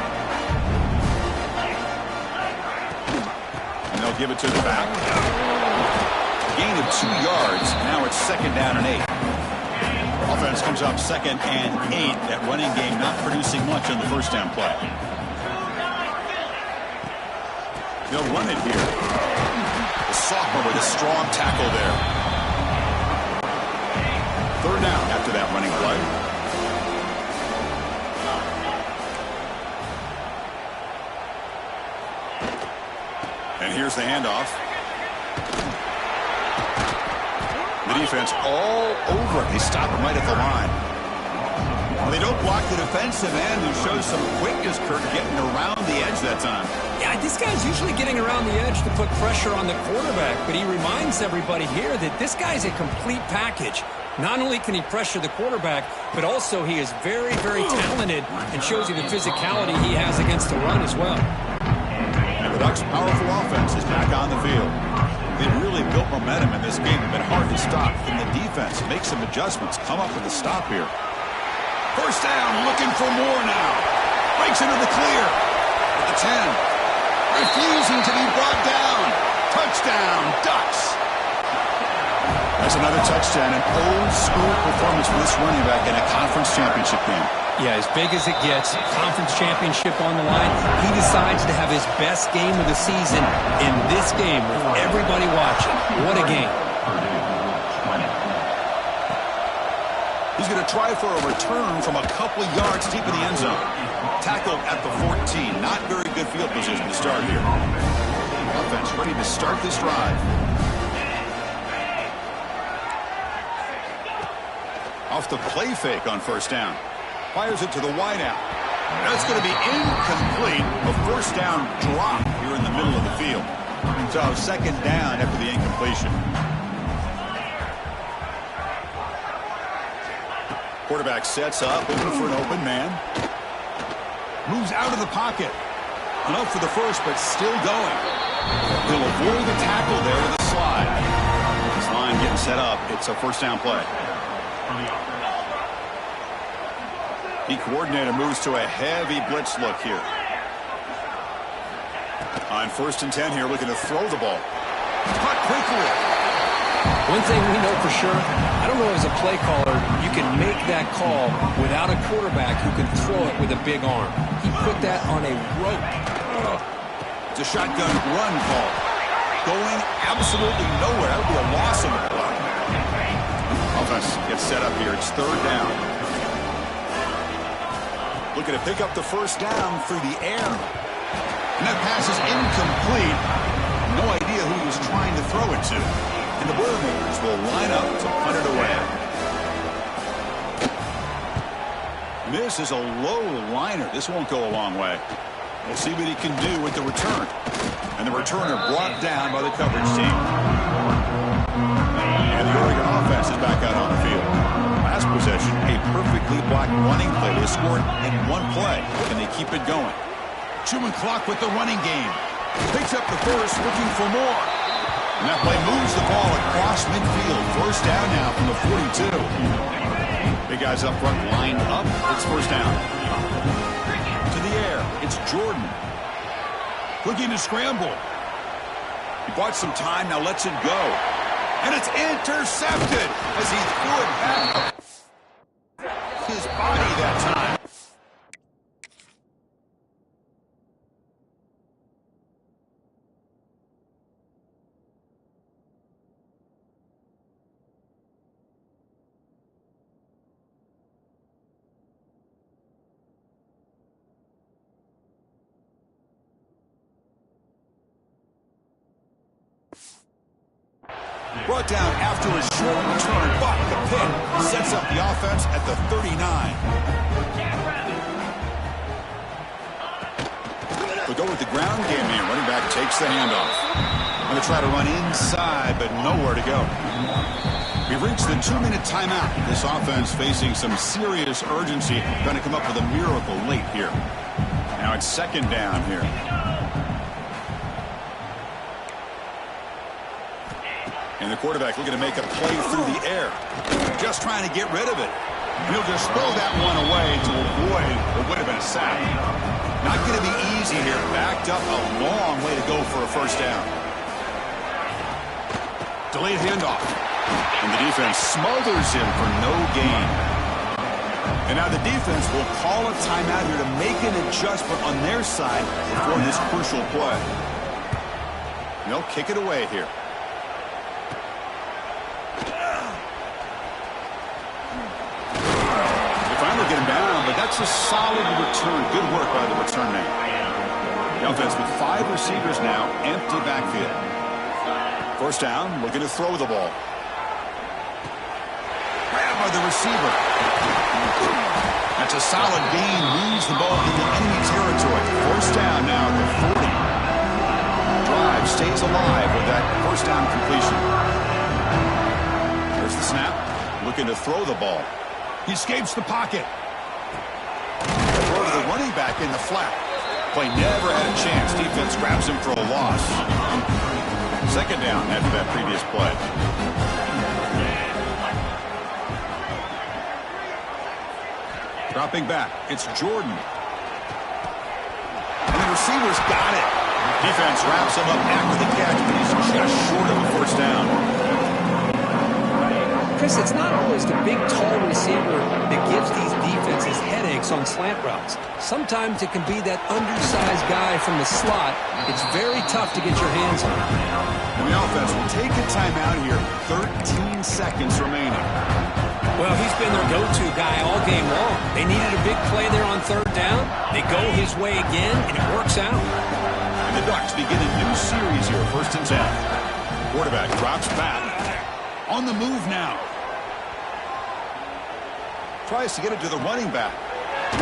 And they'll give it to the back. Gain of 2 yards. Now it's second down and 8. Offense comes up second and 8. That running game not producing much on the first down play. They'll run it here. The sophomore with a strong tackle there. Third down after that running play. And here's the handoff. The defense all over it. They stop him right at the line. Well, they don't block the defensive end, who shows some quickness, Kirk, getting around the edge that time. Yeah, this guy's usually getting around the edge to put pressure on the quarterback, but he reminds everybody here that this guy's a complete package. Not only can he pressure the quarterback, but also he is very, very talented and shows you the physicality he has against the run as well. And the Ducks' powerful offense is back on the field. They've really built momentum in this game. It's been hard to stop. Can the defense make some adjustments, come up with a stop here? First down, looking for more now. Breaks into the clear. At the 10. Refusing to be brought down. Touchdown, Ducks. That's another touchdown, an old-school performance for this running back in a conference championship game. Yeah, as big as it gets, conference championship on the line. He decides to have his best game of the season in this game with everybody watching. What a game. He's going to try for a return from a couple of yards deep in the end zone. Tackled at the 14. Not very good field position to start here. Offense ready to start this drive. Off the play fake on first down. Fires it to the wideout. That's going to be incomplete. A first down drop here in the middle of the field. So second down after the incompletion. Quarterback sets up, looking for an open man. Moves out of the pocket. Enough for the first, but still going. He'll avoid the tackle there with a slide. This line getting set up. It's a first down play. The coordinator moves to a heavy blitz look here. On 1st and 10 here, looking to throw the ball. Caught quickly. One thing we know for sure, I don't know as a play caller, you can make that call without a quarterback who can throw it with a big arm. He put that on a rope. It's a shotgun run call. Going absolutely nowhere. That would be a loss of the play. Offense gets set up here. It's 3rd down. Looking to pick up the first down through the air. And that pass is incomplete. No idea who he was trying to throw it to. And the Boilermakers will line up to punt it away. This is a low liner. This won't go a long way. We'll see what he can do with the return. And the returner brought down by the coverage team. And the Oregon offense is back out on the field. Last possession, a perfectly blocked running play. They scored in one play. Can they keep it going? Chewing clock with the running game. Picks up the first, looking for more. And that play moves the ball across midfield. First down now from the 42. Big guys up front lined up. It's first down. To the air. It's Jordan. Looking to scramble. He bought some time, now lets it go. And it's intercepted as he threw it back. His body that time. Brought down after a short return, but the pick sets up the offense at the 39. They'll go with the ground game here. Running back takes the handoff. Going to try to run inside, but nowhere to go. We've reached the 2-minute timeout. This offense facing some serious urgency. Going to come up with a miracle late here. Now it's second down here. And the quarterback looking to make a play through the air. Just trying to get rid of it. He'll just throw that one away to avoid what would have been a sack. Not going to be easy here. Backed up a long way to go for a first down. Delayed handoff. And the defense smothers him for no gain. And now the defense will call a timeout here to make an adjustment on their side before this crucial play. They'll kick it away here. Get him down, but that's a solid return. Good work by the return man. The offense with 5 receivers now, empty backfield. First down, looking to throw the ball. Grab by the receiver. That's a solid gain, moves the ball into enemy territory. First down now at the 40. Drive stays alive with that first down completion. There's the snap, looking to throw the ball. He escapes the pocket. Throw to the running back in the flat. Play never had a chance. Defense grabs him for a loss. Second down after that previous play. Dropping back. It's Jordan. And the receiver's got it. Defense wraps him up after the catch, but he's just short of a first down. Chris, it's not always the big, tall receiver that gives these defenses headaches on slant routes. Sometimes it can be that undersized guy from the slot. It's very tough to get your hands on. And the offense will take a timeout here. 13 seconds remaining. Well, he's been their go-to guy all game long. They needed a big play there on third down. They go his way again, and it works out. And the Ducks begin a new series here, 1st and 10. Quarterback drops back. On the move now. Tries to get it to the running back.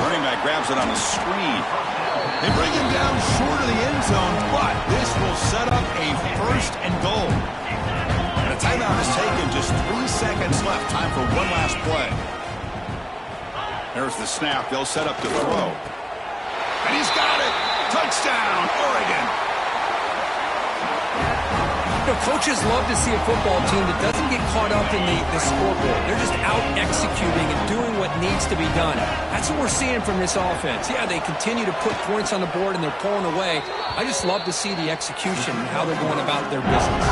Running back grabs it on a screen. They bring him down short of the end zone, but this will set up a first and goal. And a timeout is taken. Just 3 seconds left. Time for one last play. There's the snap. They'll set up to throw. And he's got it. Touchdown, Oregon. You know, coaches love to see a football team that doesn't get caught up in the scoreboard. They're just out executing and doing what needs to be done. That's what we're seeing from this offense. Yeah, they continue to put points on the board and they're pulling away. I just love to see the execution and how they're going about their business.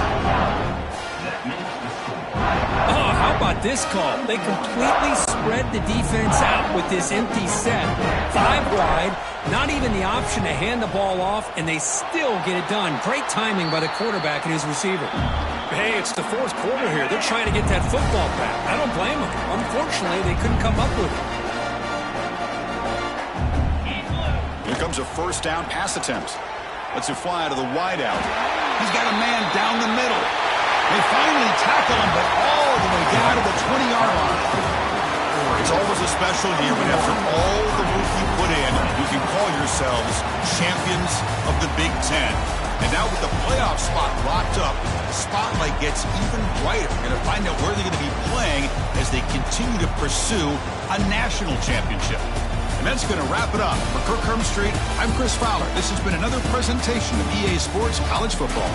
Oh, how about this call? They completely spread the defense out with this empty set. 5 wide, not even the option to hand the ball off, and they still get it done. Great timing by the quarterback and his receiver. Hey, it's the 4th quarter here. They're trying to get that football back. I don't blame them. Unfortunately, they couldn't come up with it. Here comes a first down pass attempt. Lets it fly out of the wideout. He's got a man down the middle. They finally tackle him, but all the way down to the 20-yard line. It's always a special year when after all the work you put in, you can call yourselves champions of the Big Ten. And now with the playoff spot locked up, the spotlight gets even brighter. We're going to find out where they're going to be playing as they continue to pursue a national championship. And that's going to wrap it up. For Kirk Hermstreet, I'm Chris Fowler. This has been another presentation of EA Sports College Football.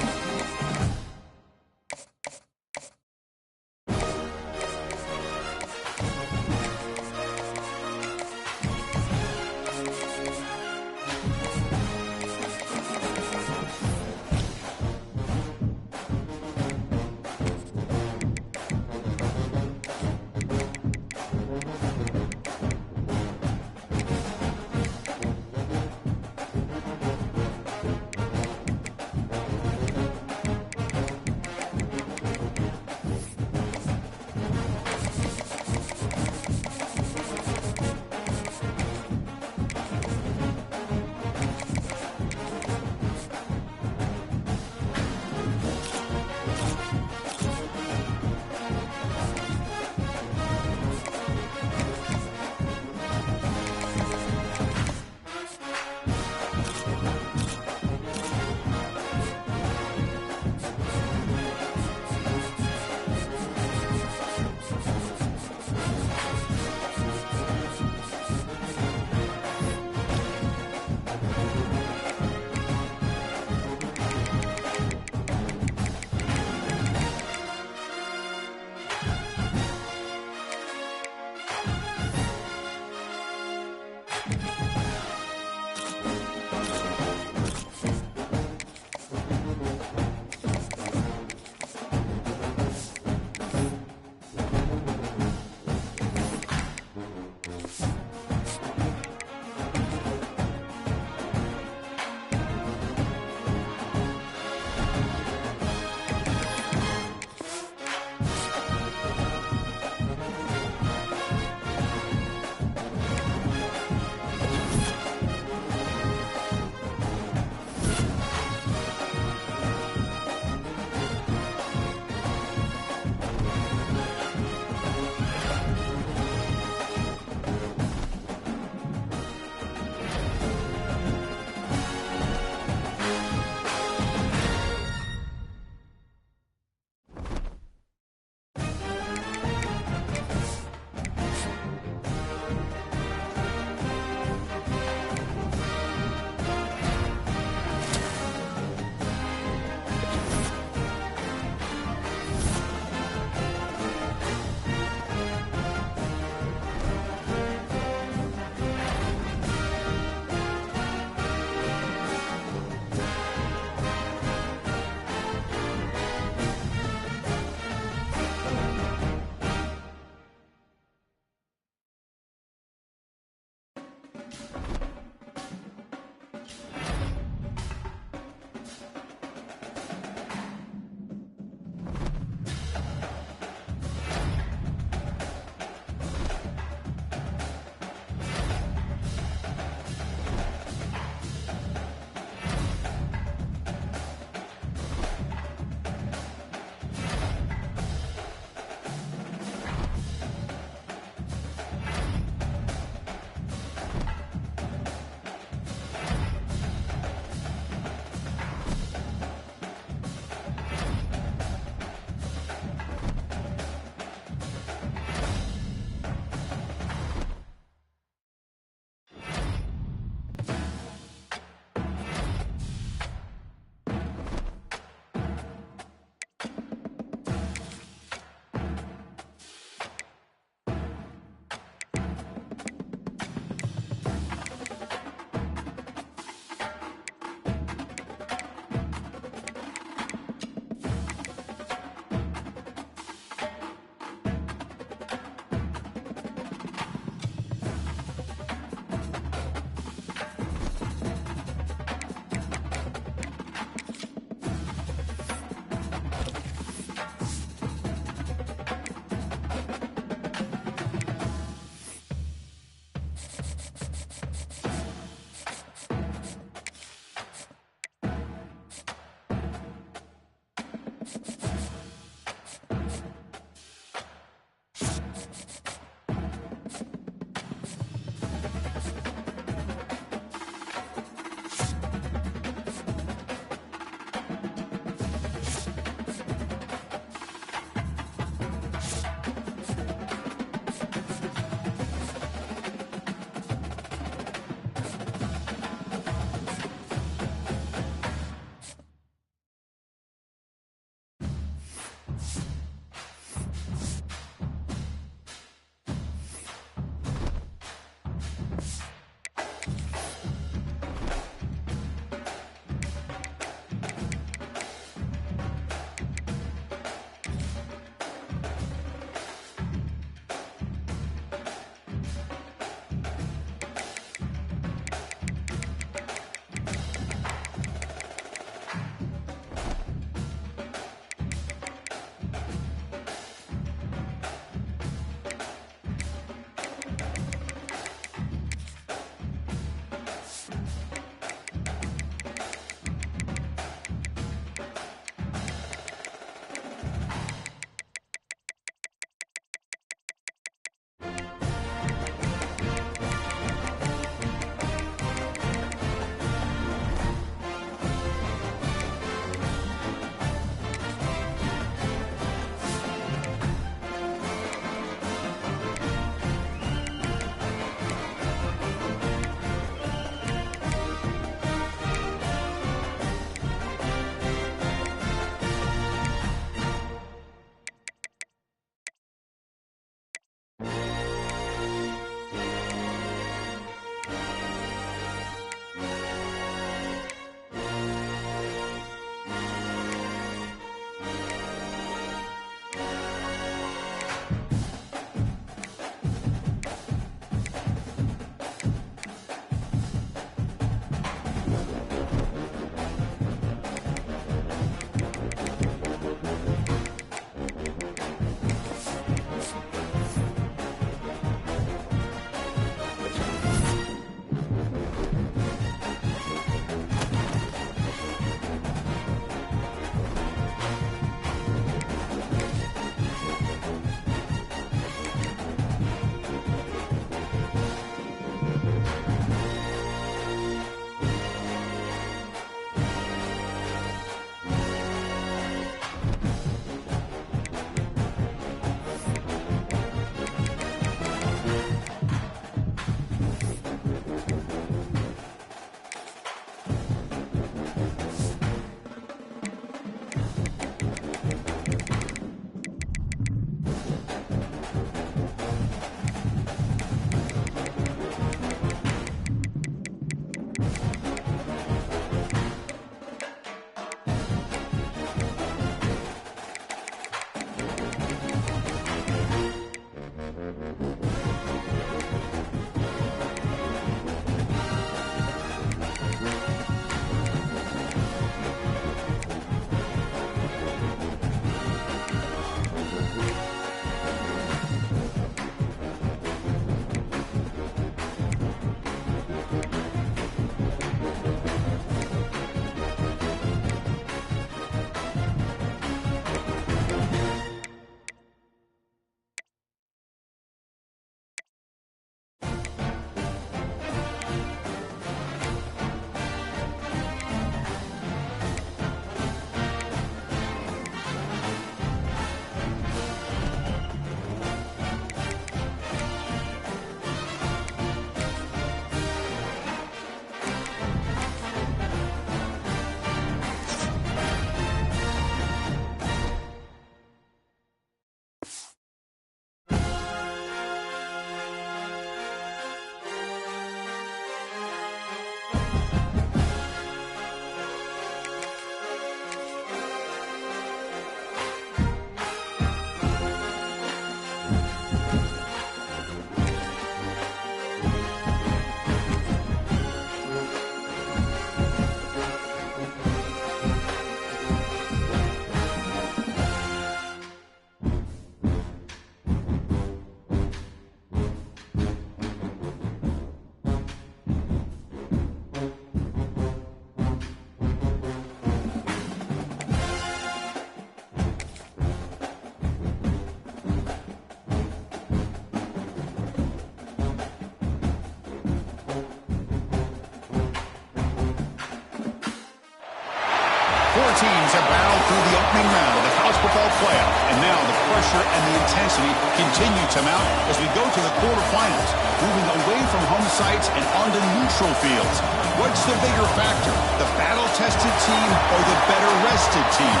teams have battled through the opening round of the college football playoff, and now the pressure and the intensity continue to mount as we go to the quarterfinals, moving away from home sites and onto neutral fields. What's the bigger factor, the battle-tested team or the better-rested team?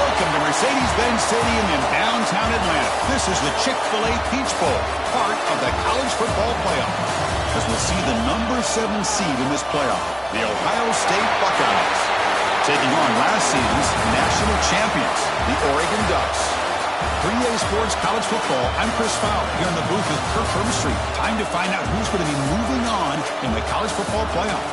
Welcome to Mercedes-Benz Stadium in downtown Atlanta. This is the Chick-fil-A Peach Bowl, part of the college football playoff, as we'll see the number 7 seed in this playoff, the Ohio State Buckeyes, taking on last season's national champions, the Oregon Ducks. For EA Sports College Football, I'm Chris Fowler here in the booth with Kirk Herbstreit. Time to find out who's going to be moving on in the college football playoff.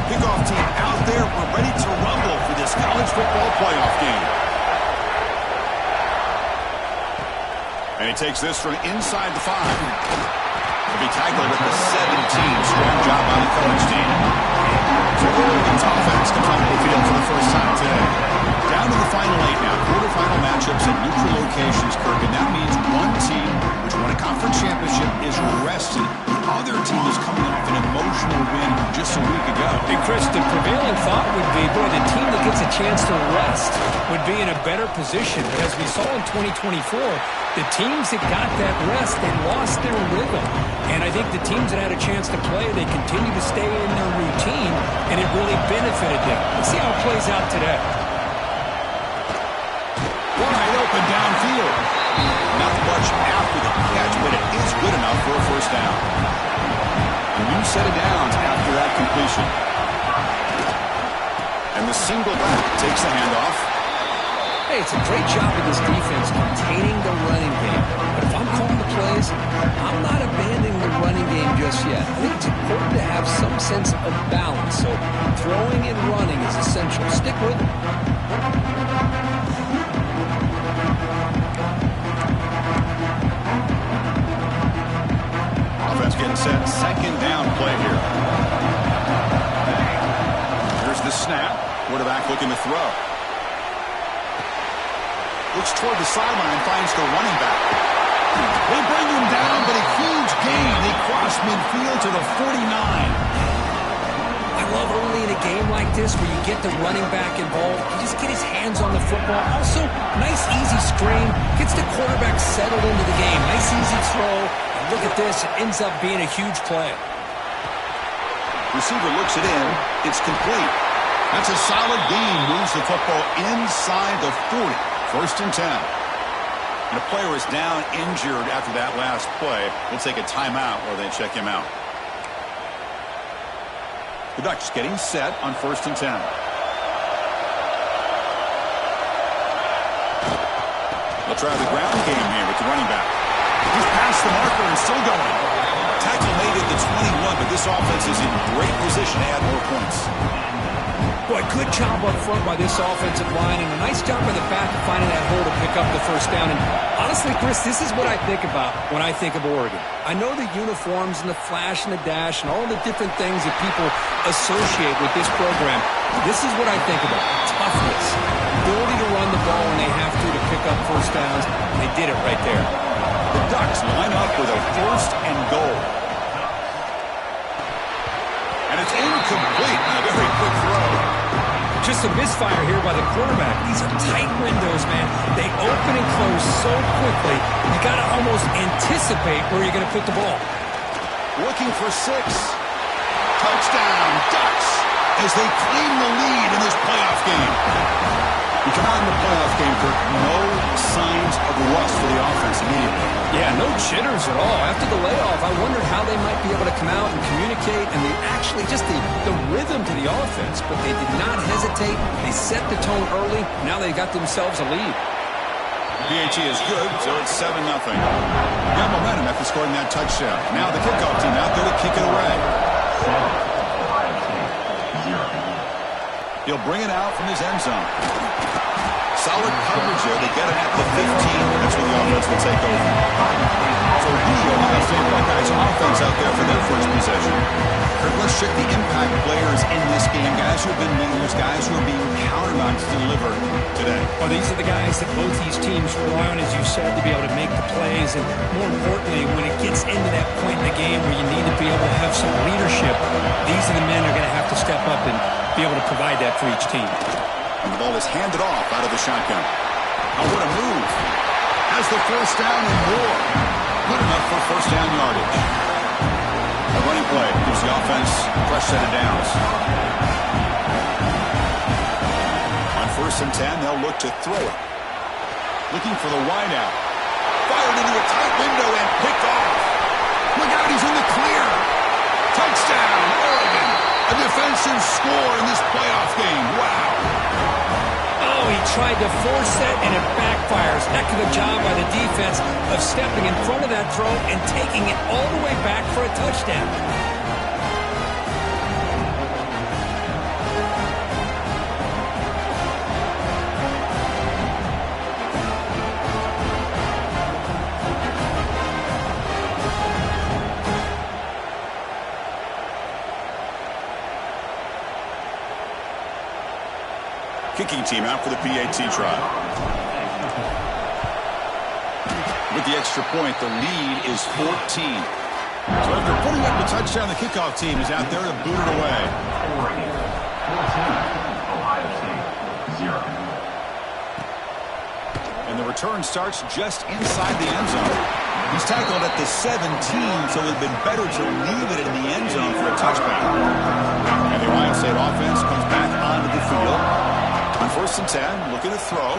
Kickoff team out there. We're ready to rumble for this college football playoff game. And he takes this from inside the 5. He'll be tackled at the 17. Strong job by the coverage team. So Oregon's offense comes onto the field for the first time today. Down to the final 8 now. Quarterfinal matchups at neutral locations, Kirk. And that means one team, which won a conference championship, is rested. The other team is coming off an emotional win just a week ago. And Chris, the prevailing thought would be, boy, the team that gets a chance to rest would be in a better position. But as we saw in 2024, the teams that got that rest, they lost their rhythm. And I think the teams that had a chance to play, they continue to stay in their routine, and it really benefited them. Let's see how it plays out today. Wide open downfield. Not much after the catch, but it is good enough for a first down. A new set of downs after that completion. And the single back takes the handoff. Hey, it's a great job of this defense containing the running game. But if I'm calling the plays, I'm not abandoning the running game just yet. I think it's important to have some sense of balance. So throwing and running is essential. Stick with it. Offense getting set. Second down play here. Here's the snap. Quarterback looking to throw. Looks toward the sideline, finds the running back. They bring him down, but a huge gain. They cross midfield to the 49. I love early in a game like this where you get the running back involved. You just get his hands on the football. Also, nice easy screen. Gets the quarterback settled into the game. Nice easy throw. And look at this. It ends up being a huge play. Receiver looks it in. It's complete. That's a solid gain. Moves the football inside the 40. First and 10. And a player is down injured after that last play. We'll take a timeout while they check him out. The Ducks getting set on first and 10. They'll try the ground game here with the running back. He's past the marker and still going. Tackle made at the 21, but this offense is in great position to add more points. Boy, good job up front by this offensive line, and a nice job by the back of finding that hole to pick up the first down. And honestly, Chris, this is what I think about when I think of Oregon. I know the uniforms and the flash and the dash and all the different things that people associate with this program. This is what I think about. Toughness. Ability to run the ball when they have to pick up first downs. They did it right there. The Ducks line up with a first and goal. And it's incomplete on a very quick throw. Just a misfire here by the quarterback. These are tight windows, man. They open and close so quickly, you got to almost anticipate where you're going to put the ball. Looking for 6. Touchdown, Ducks, as they claim the lead in this playoff game. You come out in the playoff game, Kirk, no signs of rust for the offense immediately. Yeah, no jitters at all. After the layoff, I wondered how they might be able to come out and communicate, and they actually just the rhythm to the offense, but they did not hesitate. They set the tone early. Now they got themselves a lead. PAT is good, so it's 7-0. Got momentum after scoring that touchdown. Now the kickoff team out there to kick it away. He'll bring it out from his end zone. Solid coverage there. They get it at the 15. That's where the offense will take over. So the Ohio State Buckeyes offense out there for their first possession. Kirk, let's check the impact players in this game. Guys who have been leaders, guys who are being counted on to deliver today. Well, these are the guys that both these teams rely on, as you said, to be able to make the plays. And more importantly, when it gets into that point in the game where you need to be able to have some leadership, these are the men who are going to have to step up and be able to provide that for each team. And the ball is handed off out of the shotgun. Oh, what a move. Has the first down and more. Good enough for first down yardage. A running play gives the offense a fresh set of downs. On 1st and 10, they'll look to throw it. Looking for the wideout. Fired into a tight window and picked off. Look out, he's in the clear. Touchdown, Oregon. A defensive score in this playoff game. Wow. Oh, he tried to force that, and it backfires. Heck of a job by the defense of stepping in front of that throw and taking it all the way back for a touchdown. Kicking team out for the PAT try. With the extra point, the lead is 14. So after putting up the touchdown, the kickoff team is out there to boot it away. Oregon 14, Ohio State 0. And the return starts just inside the end zone. He's tackled at the 17, so it would have been better to leave it in the end zone for a touchback. And the Ohio State offense comes back onto the field. On 1st and 10, looking to throw.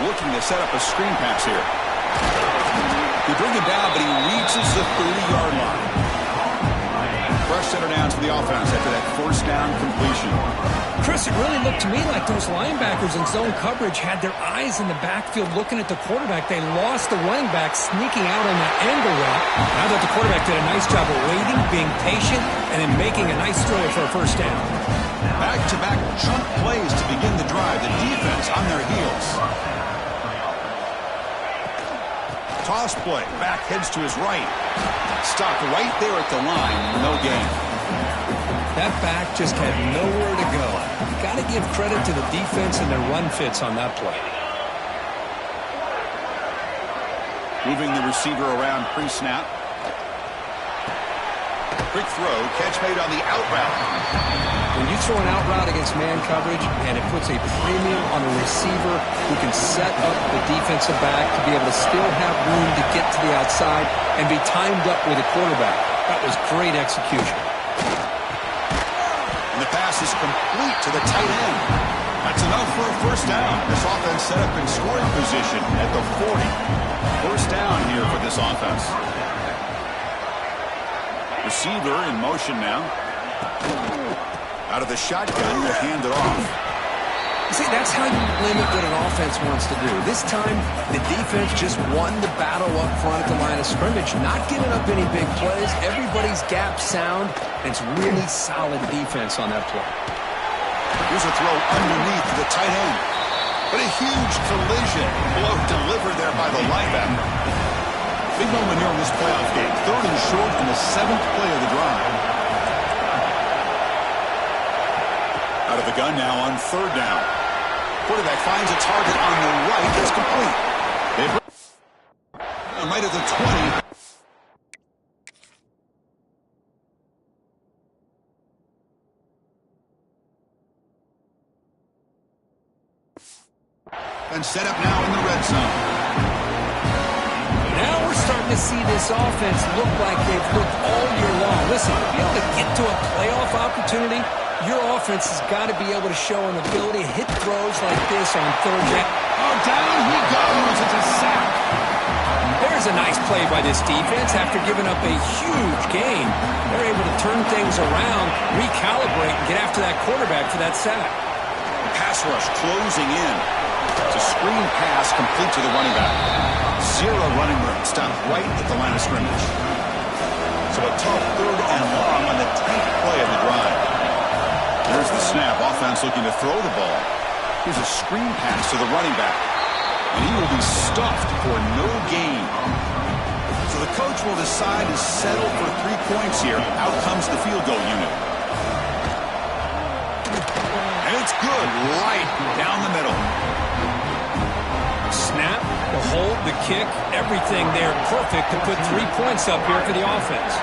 Looking to set up a screen pass here. They bring him down, but he reaches the 30-yard line. Fresh set of downs for the offense after that first down completion. Chris, it really looked to me like those linebackers in zone coverage had their eyes in the backfield looking at the quarterback. They lost the running back sneaking out on that angle route. Now that the quarterback did a nice job of waiting, being patient, and then making a nice throw for a first down. Back-to-back chunk plays to begin the drive. The defense on their heels. Toss play. Back heads to his right. Stopped right there at the line. No gain. That back just had nowhere to go. Got to give credit to the defense and their run fits on that play. Moving the receiver around pre-snap. Quick throw. Catch made on the out route. When you throw an out route against man coverage, and it puts a premium on a receiver who can set up the defensive back to be able to still have room to get to the outside and be timed up with a quarterback. That was great execution. And the pass is complete to the tight end. That's enough for a first down. This offense set up in scoring position at the 40. First down here for this offense. Receiver in motion now. Out of the shotgun, will hand it off. See, that's how you limit what an offense wants to do. This time, the defense just won the battle up front at the line of scrimmage, not giving up any big plays. Everybody's gap sound. It's really solid defense on that play. Here's a throw underneath the tight end. But a huge collision. Blow delivered there by the linebacker. Big moment here in this playoff game. 3rd and short in the 7th play of the drive. Out of the gun now on 3rd down. Quarterback finds a target on the right. It's complete. Right at the 20. And set up now in the red zone. Now we're starting to see this offense look like they've looked all year long. Listen, to be able to get to a playoff opportunity, your offense has got to be able to show an ability to hit throws like this on 3rd down. Oh, down he goes. It's a sack. There's a nice play by this defense. After giving up a huge gain, they're able to turn things around, recalibrate, and get after that quarterback for that sack. Pass rush closing in. It's a screen pass complete to the running back. 0 running room. Stopped right at the line of scrimmage. So a tough 3rd and long on the 10th play of the drive. There's the snap. Offense looking to throw the ball. Here's a screen pass to the running back. And he will be stuffed for no gain. So So the coach will decide to settle for 3 points here. Out comes the field goal unit. And it's good, right down the middle. Snap, the hold, the kick, everything there perfect to put 3 points up here for the offense.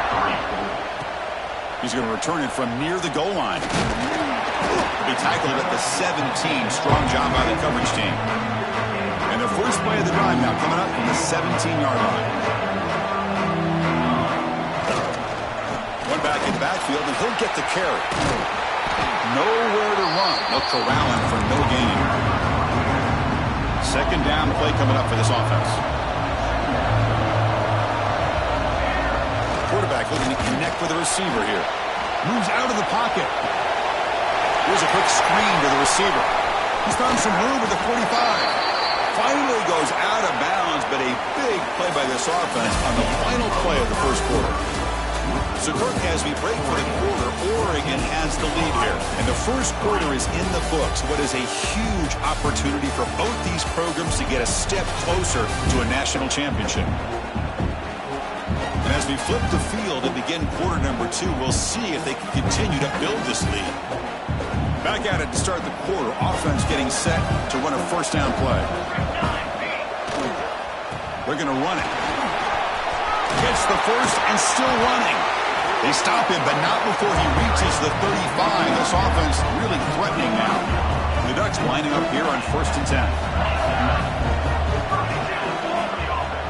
He's going to return it from near the goal line. He'll be tackled at the 17. Strong job by the coverage team. And the first play of the drive now coming up from the 17-yard line. One back in the backfield, and he'll get the carry. Nowhere to run. They'll corral him for no gain. Second down play coming up for this offense. Quarterback looking to connect with the receiver here. Moves out of the pocket. Here's a quick screen to the receiver. He's found some room at the 45. Finally goes out of bounds, but a big play by this offense on the final play of the first quarter. So, Kirk, as we break for the quarter, Oregon has the lead here. And the first quarter is in the books. What is a huge opportunity for both these programs to get a step closer to a national championship. And as we flip the field and begin quarter number 2, we'll see if they can continue to build this lead. Back at it to start the quarter. Offense getting set to run a first down play. They're going to run it. Gets the first and still running. They stop him, but not before he reaches the 35. This offense really threatening now. The Ducks lining up here on 1st and 10.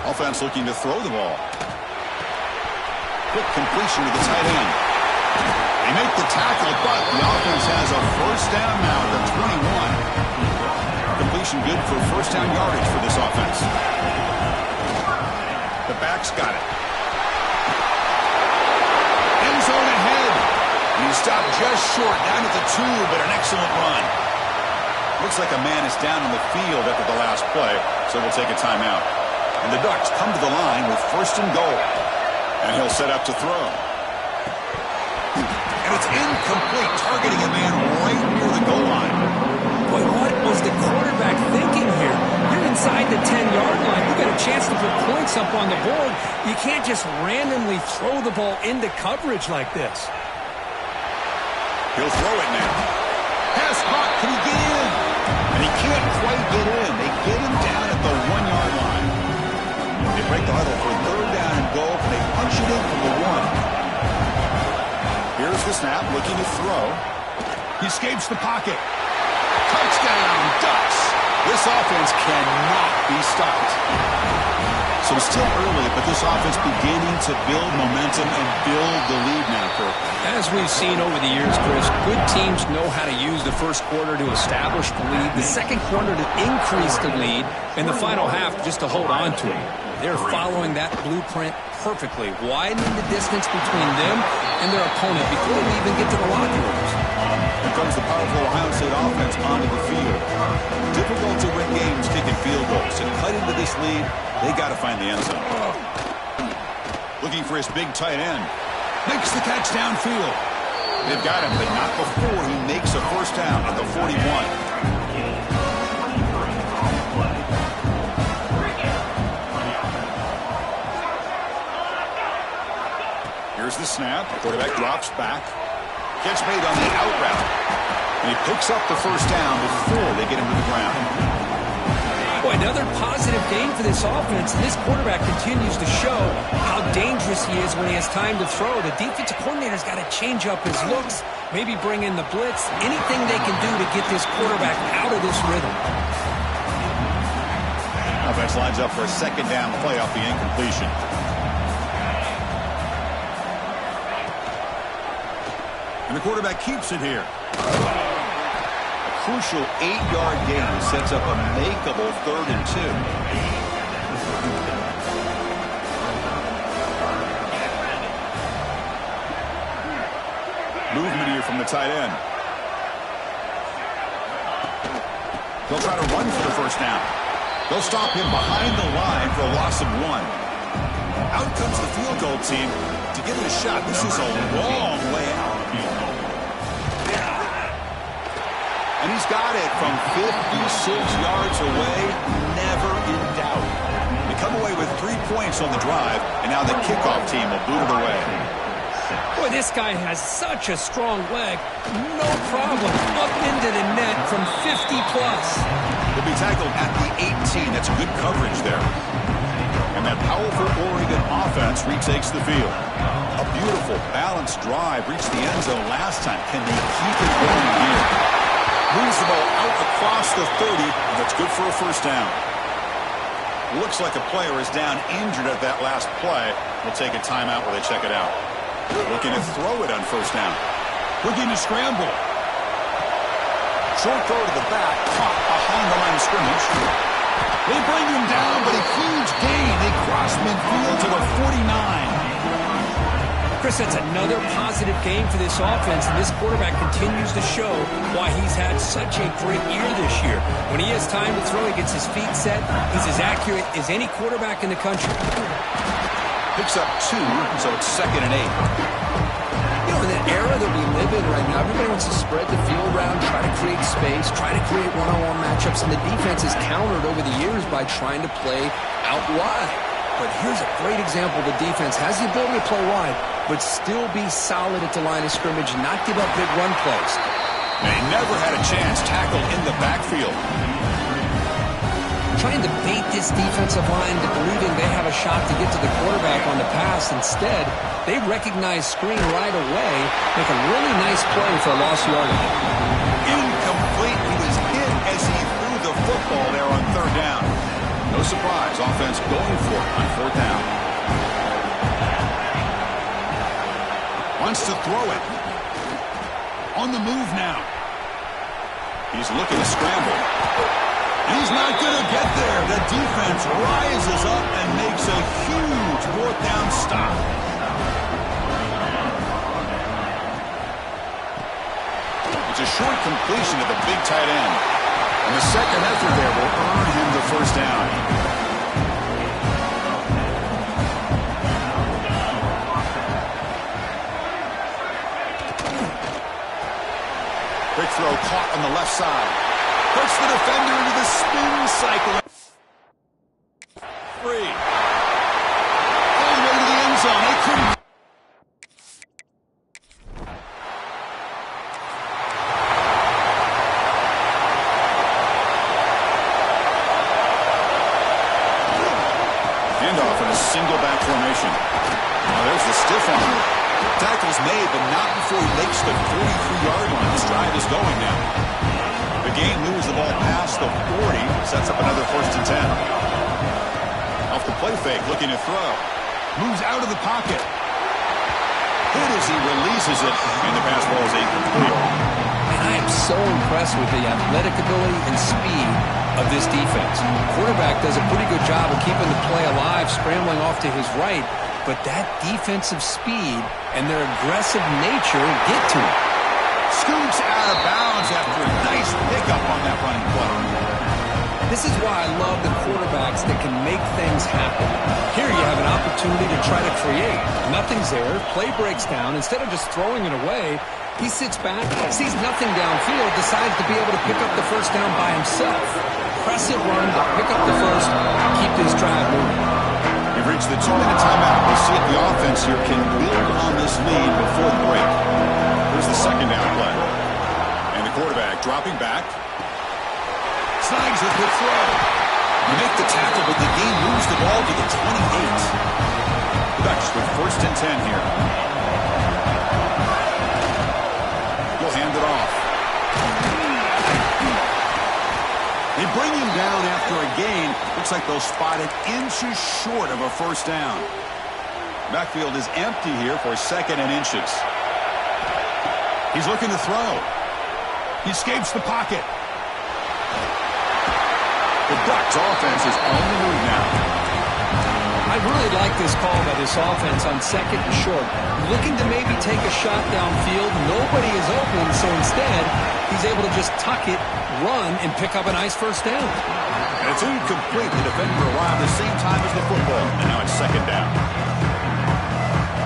Offense looking to throw the ball. Quick completion to the tight end. They make the tackle, but the offense has a first down now at the 21. Completion good for first down yardage for this offense. The back's got it. End zone ahead. And he stopped just short, down at the 2, but an excellent run. Looks like a man is down on the field after the last play, so we'll take a timeout. And the Ducks come to the line with 1st and goal. And he'll set up to throw. And it's incomplete, targeting a man right near the goal line. Boy, what was the quarterback thinking here? You're inside the 10-yard line. You got a chance to put points up on the board. You can't just randomly throw the ball into coverage like this. He'll throw it now. Pass caught. Can he get in? And he can't quite get in. They get him down at the 1-yard line. They break the huddle for 3rd down and goal. They punch it in from the 1. Here's the snap, looking to throw. He escapes the pocket. Touchdown, Ducks. This offense cannot be stopped. So it's still early, but this offense beginning to build momentum and build the lead now, Kirk. As we've seen over the years, Chris, good teams know how to use the first quarter to establish the lead, the second quarter to increase the lead, and the final half just to hold on to it. They're following that blueprint perfectly, widening the distance between them and their opponent before they even get to the locker rooms. Here comes the powerful Ohio State offense onto the field. Difficult to win games kicking field goals. To cut into this lead, they got to find the end zone. Looking for his big tight end. Makes the catch downfield. They've got him, but not before he makes a first down at the 41. Here's the snap. Quarterback drops back. Catch made on the out route. And he picks up the first down before they get him to the ground. Boy, another positive game for this offense. This quarterback continues to show how dangerous he is when he has time to throw. The defensive coordinator's got to change up his looks, maybe bring in the blitz, anything they can do to get this quarterback out of this rhythm. Offense lines up for a second down play off the incompletion. And the quarterback keeps it here. A crucial 8-yard gain sets up a makeable 3rd and 2. Movement here from the tight end. They'll try to run for the first down. They'll stop him behind the line for a loss of 1. Out comes the field goal team to give it a shot. This is a long way out. And he's got it from 56 yards away, never in doubt. They come away with 3 points on the drive, and now the kickoff team will boot it away. Boy, this guy has such a strong leg. No problem. Up into the net from 50+. He'll be tackled at the 18. That's good coverage there. And that powerful Oregon offense retakes the field. A beautiful, balanced drive reached the end zone last time. Can they keep it going here? Moves the ball out across the 30, and that's good for a first down. Looks like a player is down injured at that last play. We'll take a timeout while they check it out. Looking to throw it on first down. Looking to scramble. Short throw to the back, caught behind the line of scrimmage. They bring him down, but a huge gain. They cross midfield to the 49. Chris, that's another positive game for this offense, and this quarterback continues to show why he's had such a great year this year. When he has time to throw, he gets his feet set. He's as accurate as any quarterback in the country. Picks up 2, so it's 2nd and 8. You know, in the era that we live in right now, everybody wants to spread the field around, try to create space, try to create one-on-one matchups, and the defense is countered over the years by trying to play out wide. But here's a great example. The defense has the ability to play wide, but still be solid at the line of scrimmage and not give up big run plays. They never had a chance tackled in the backfield. Trying to bait this defensive line to believing they have a shot to get to the quarterback on the pass. Instead, they recognize screen right away, make a really nice play for a lost yardage. Incomplete. He was hit as he threw the football there on 3rd down. No surprise, offense going for it on 4th down. Wants to throw it. On the move now. He's looking to scramble. He's not going to get there. The defense rises up and makes a huge 4th down stop. It's a short completion to the big tight end. And the second effort there will earn him the first down. Quick throw caught on the left side. Puts the defender into the spin cycle. Free. All the way to the end zone. They couldn't. Handoff in a single back formation. Now there's the stiff arm. Tackle's made, but not before he makes the 43-yard line. This drive is going now. The game moves the ball past the 40, sets up another 1st and 10. Off the play fake, looking to throw. Moves out of the pocket. Hit as he releases it, and the pass ball is incomplete. And I am so impressed with the athletic ability and speed of this defense. Quarterback does a pretty good job of keeping the play alive, scrambling off to his right, but that defensive speed and their aggressive nature get to him. Scoots out of bounds after a nice pickup on that running play. This is why I love the quarterbacks that can make things happen. Here you have an opportunity to try to create. Nothing's there. Play breaks down. Instead of just throwing it away, he sits back, sees nothing downfield, decides to be able to pick up the first down by himself. Impressive run to pick up the first, keep this drive moving. We've reached the 2-minute timeout. We'll see if the offense here can build on this lead before the break. Here's the 2nd down play. And the quarterback dropping back. Snags with the throw. You make the tackle, but the game moves the ball to the 28. The Ducks with 1st and 10 here. He'll hand it off. They bring him down after a gain. Looks like they'll spot it inches short of a first down. Backfield is empty here for 2nd and inches. He's looking to throw. He escapes the pocket. The Ducks offense is on the move now. I really like this call by this offense on 2nd and short. Looking to maybe take a shot downfield. Nobody is open, so instead, he's able to just tuck it, run, and pick up a nice first down. And it's incomplete. The defender arrived the same time as the football, and now it's 2nd down.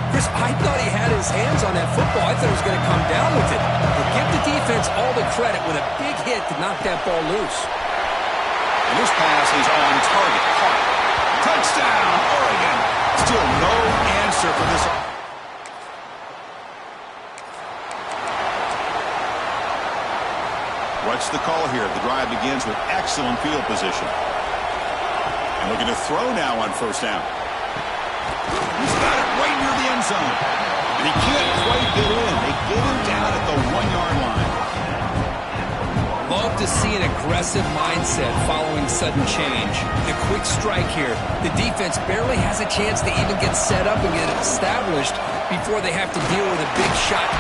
Chris, I thought he had his hands on that football. I thought he was going to come down with it. But give the defense all the credit with a big hit to knock that ball loose. And this pass is on target. Touchdown, Oregon. answer for this. What's the call here? The drive begins with excellent field position. And looking to throw now on first down. He's got it right near the end zone. And he can't quite get in. They get him down at the 1-yard line. Love to see an aggressive mindset following sudden change. The quick strike here. The defense barely has a chance to even get set up and get established before they have to deal with a big shot.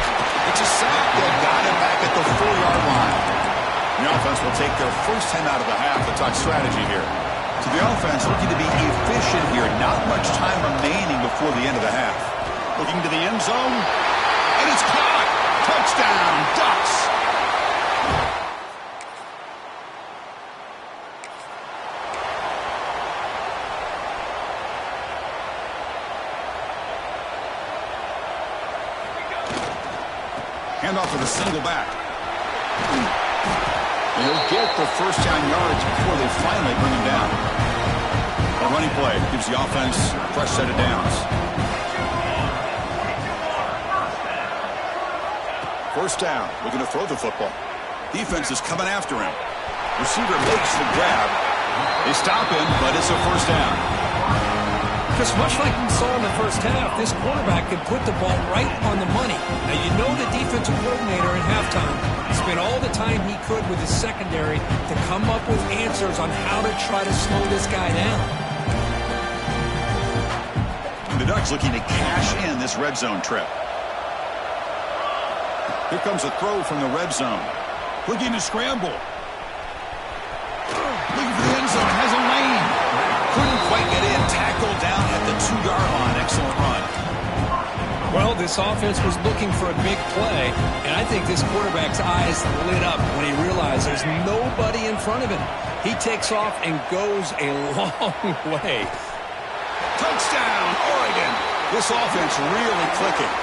It's a sack. They got him back at the 4-yard line. The offense will take their first 10 out of the half to talk strategy here. So the offense looking to be efficient here. Not much time remaining before the end of the half. Looking to the end zone. And it's caught. Touchdown, Ducks. Handoff to the single back. He'll get the first down yards before they finally bring him down. A running play gives the offense a fresh set of downs. First down, looking to throw the football. Defense is coming after him. Receiver makes the grab. They stop him, but it's a first down. Because much like we saw in the first half, this quarterback can put the ball right on the money. Now, you know the defensive coordinator at halftime spent all the time he could with his secondary to come up with answers on how to try to slow this guy down. The Ducks looking to cash in this red zone trip. Here comes a throw from the red zone. Looking to scramble. Looking for the end zone. Has a lane. Couldn't quite get in. Tackled down at the 2-yard line. Excellent run. Well, this offense was looking for a big play, and I think this quarterback's eyes lit up when he realized there's nobody in front of him. He takes off and goes a long way. Touchdown, Oregon. This offense really clicking.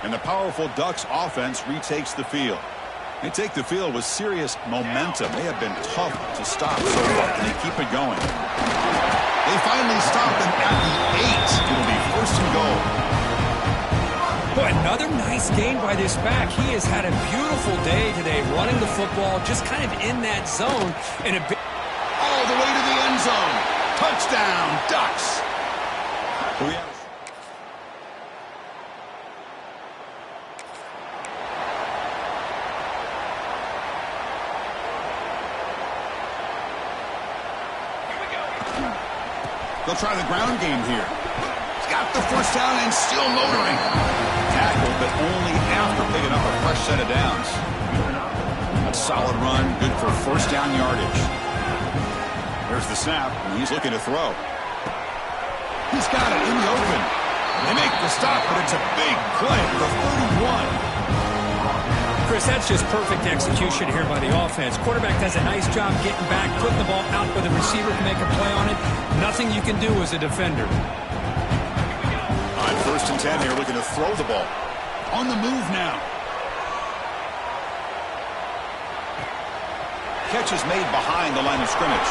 And the powerful Ducks offense retakes the field. They take the field with serious momentum. They have been tough to stop so far, and they keep it going. They finally stop them at the 8. It'll be first and goal. Boy, another nice game by this back. He has had a beautiful day today running the football, just kind of in that zone. And all the way to the end zone. Touchdown, Ducks. They'll try the ground game here. He's got the first down and still motoring. Tackled, but only after picking up a fresh set of downs. A solid run, good for first down yardage. There's the snap, and he's looking to throw. He's got it in the open. They make the stop, but it's a big play for 31. Chris, that's just perfect execution here by the offense. Quarterback does a nice job getting back, putting the ball out where the receiver can make a play on it. Nothing you can do as a defender. On first and 10 here, looking to throw the ball. On the move now. Catch is made behind the line of scrimmage.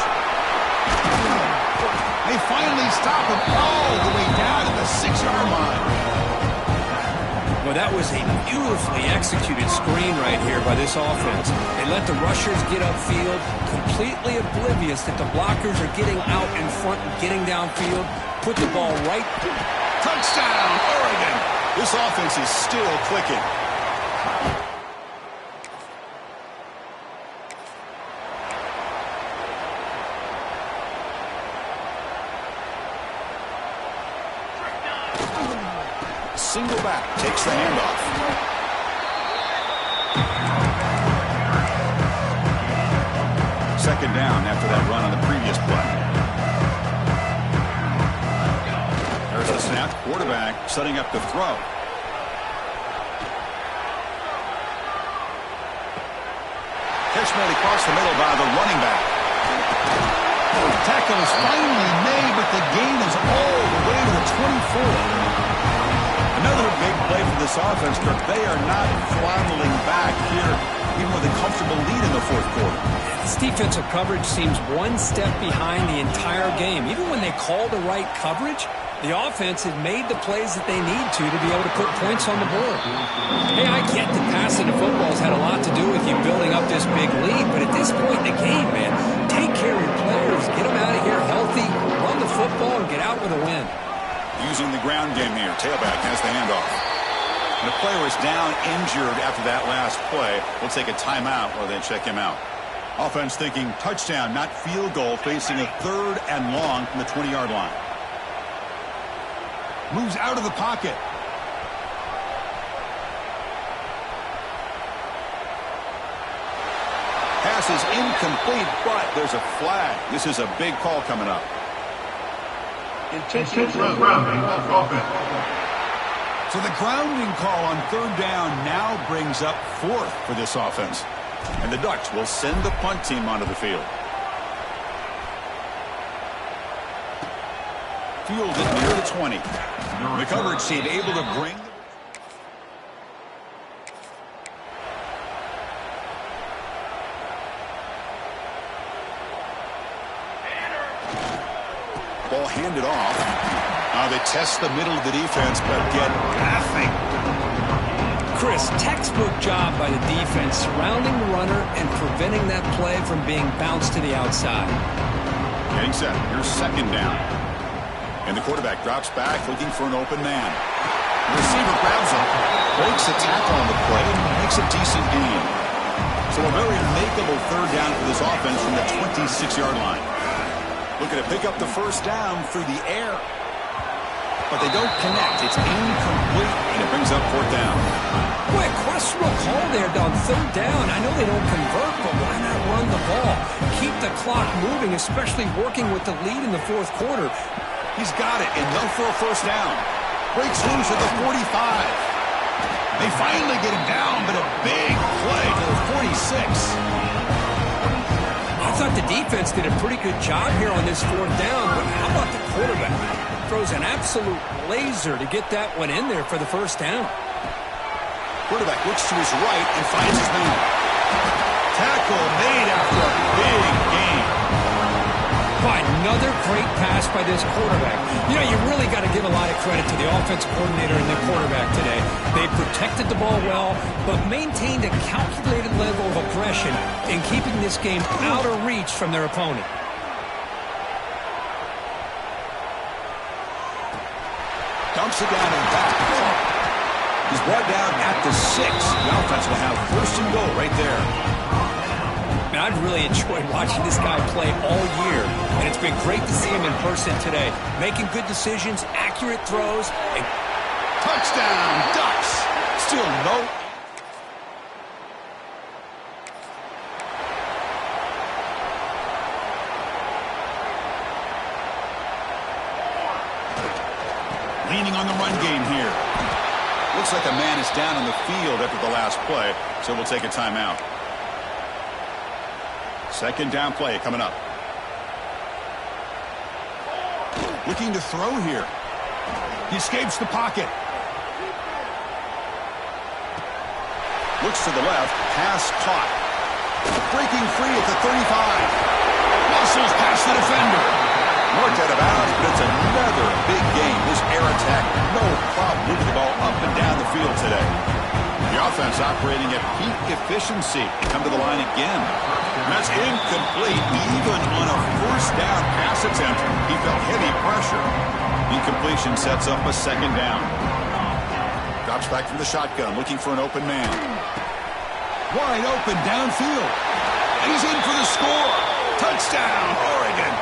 They finally stop him all the way down to the 6-yard line. Well, that was a beautifully executed screen right here by this offense. They let the rushers get upfield, completely oblivious that the blockers are getting out in front and getting downfield. Put the ball right. Touchdown, Oregon. This offense is still clicking. Single back, takes the handoff. Second down after that run on the previous play. There's the snap. Quarterback setting up to throw. Catch made across the middle by the running back. Tackle is finally made, but the gain is all the way to the 24. Another big play for this offense, Kirk. They are not throttling back here, even with a comfortable lead in the fourth quarter. This defensive coverage seems one step behind the entire game. Even when they call the right coverage, the offense has made the plays that they need to be able to put points on the board. Hey, I get that passing the football has had a lot to do with you building up this big lead, but at this point in the game, man, take care of your players, get them out of here healthy, run the football, and get out with a win. Using the ground game here. Tailback has the handoff. And the player is down injured after that last play. We'll take a timeout while they check him out. Offense thinking touchdown, not field goal, facing a 3rd and long from the 20-yard line. Moves out of the pocket. Pass is incomplete, but there's a flag. This is a big call coming up. Intentional grounding of offense. So the grounding call on 3rd down now brings up 4th for this offense. And the Ducks will send the punt team onto the field. Fielded near the 20. The coverage team able to bring... Ball handed off. They test the middle of the defense, but get nothing. Chris, textbook job by the defense surrounding the runner and preventing that play from being bounced to the outside. Getting set. Here's 2nd down. And the quarterback drops back looking for an open man. The receiver grabs him, breaks a tackle on the play, and makes a decent gain. So a very makeable 3rd down for this offense from the 26-yard line. Looking to pick up the 1st down through the air. But they don't connect. It's incomplete, and it brings up 4th down. Boy, questionable call there on 3rd down. I know they don't convert, but why not run the ball? Keep the clock moving, especially working with the lead in the 4th quarter. He's got it, and they'll throw 1st down. Breaks loose at the 45. They finally get him down, but a big play to the 46. I thought the defense did a pretty good job here on this 4th down, but how about the quarterback? Throws an absolute laser to get that one in there for the 1st down. Quarterback looks to his right and finds his man. Tackle made after a big gain. By another great pass by this quarterback. You know, you really got to give a lot of credit to the offensive coordinator and the quarterback today. They protected the ball well, but maintained a calculated level of aggression in keeping this game out of reach from their opponent. Dumps it down and back. He's brought down at the 6. The offense will have 1st and goal right there. Man, I've really enjoyed watching this guy play all year, and it's been great to see him in person today. Making good decisions, accurate throws, and... Touchdown, Ducks! Still no... Leaning on the run game here. Looks like a man is down on the field after the last play, so we'll take a timeout. 2nd down play coming up. Looking to throw here. He escapes the pocket. Looks to the left. Pass caught. Breaking free at the 35. Muscles past the defender. Marked out of bounds, but it's another big game. This air attack, no problem moving the ball up and down the field today. The offense operating at peak efficiency. Come to the line again. And that's incomplete. Even on a 1st down pass attempt, he felt heavy pressure. Incompletion sets up a 2nd down. Drops back from the shotgun, looking for an open man. Wide open downfield. And he's in for the score. Touchdown, Oregon.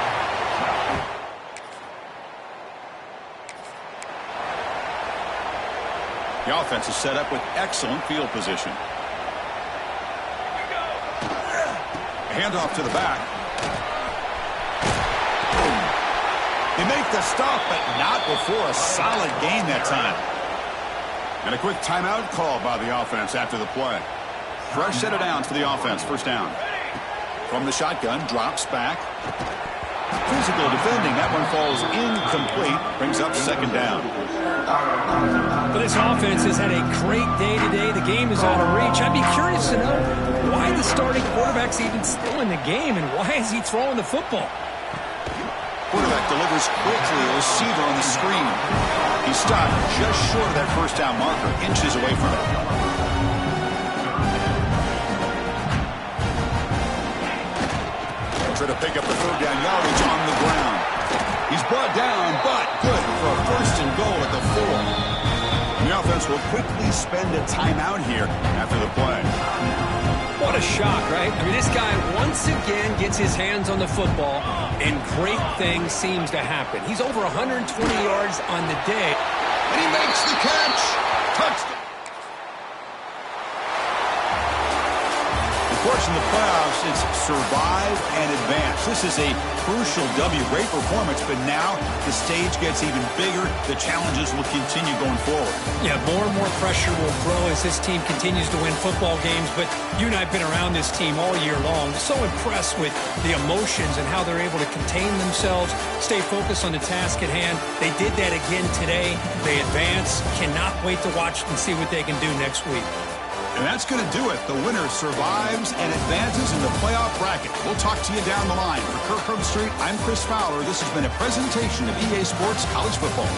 The offense is set up with excellent field position. Handoff to the back. They make the stop, but not before a solid gain that time. And a quick timeout call by the offense after the play. fresh set of downs for the offense. First down. From the shotgun, drops back. Physical defending. That one falls incomplete. Brings up second down. But this offense has had a great day today. The game is out of reach. I'd be curious to know why the starting quarterback's even still in the game and why is he throwing the football? Quarterback delivers quickly. A receiver on the screen. He stopped just short of that first down marker, inches away from it. Try to pick up the third down yardage on the ground. He's brought down, but good for a first and goal at the 4. The offense will quickly spend a timeout here after the play. What a shock, right? I mean, this guy once again gets his hands on the football, and great things seems to happen. He's over 120 yards on the day. And he makes the catch. Touchdown. Of course, in the playoffs, it's survive and advance. This is a crucial W. Great performance, but now the stage gets even bigger. The challenges will continue going forward. Yeah, more and more pressure will grow as this team continues to win football games, but you and I have been around this team all year long. So impressed with the emotions and how they're able to contain themselves, stay focused on the task at hand. They did that again today. They advance. Cannot wait to watch and see what they can do next week. And that's going to do it. The winner survives and advances in the playoff bracket. We'll talk to you down the line. For Kirk Herbstreit, I'm Chris Fowler. This has been a presentation of EA Sports College Football.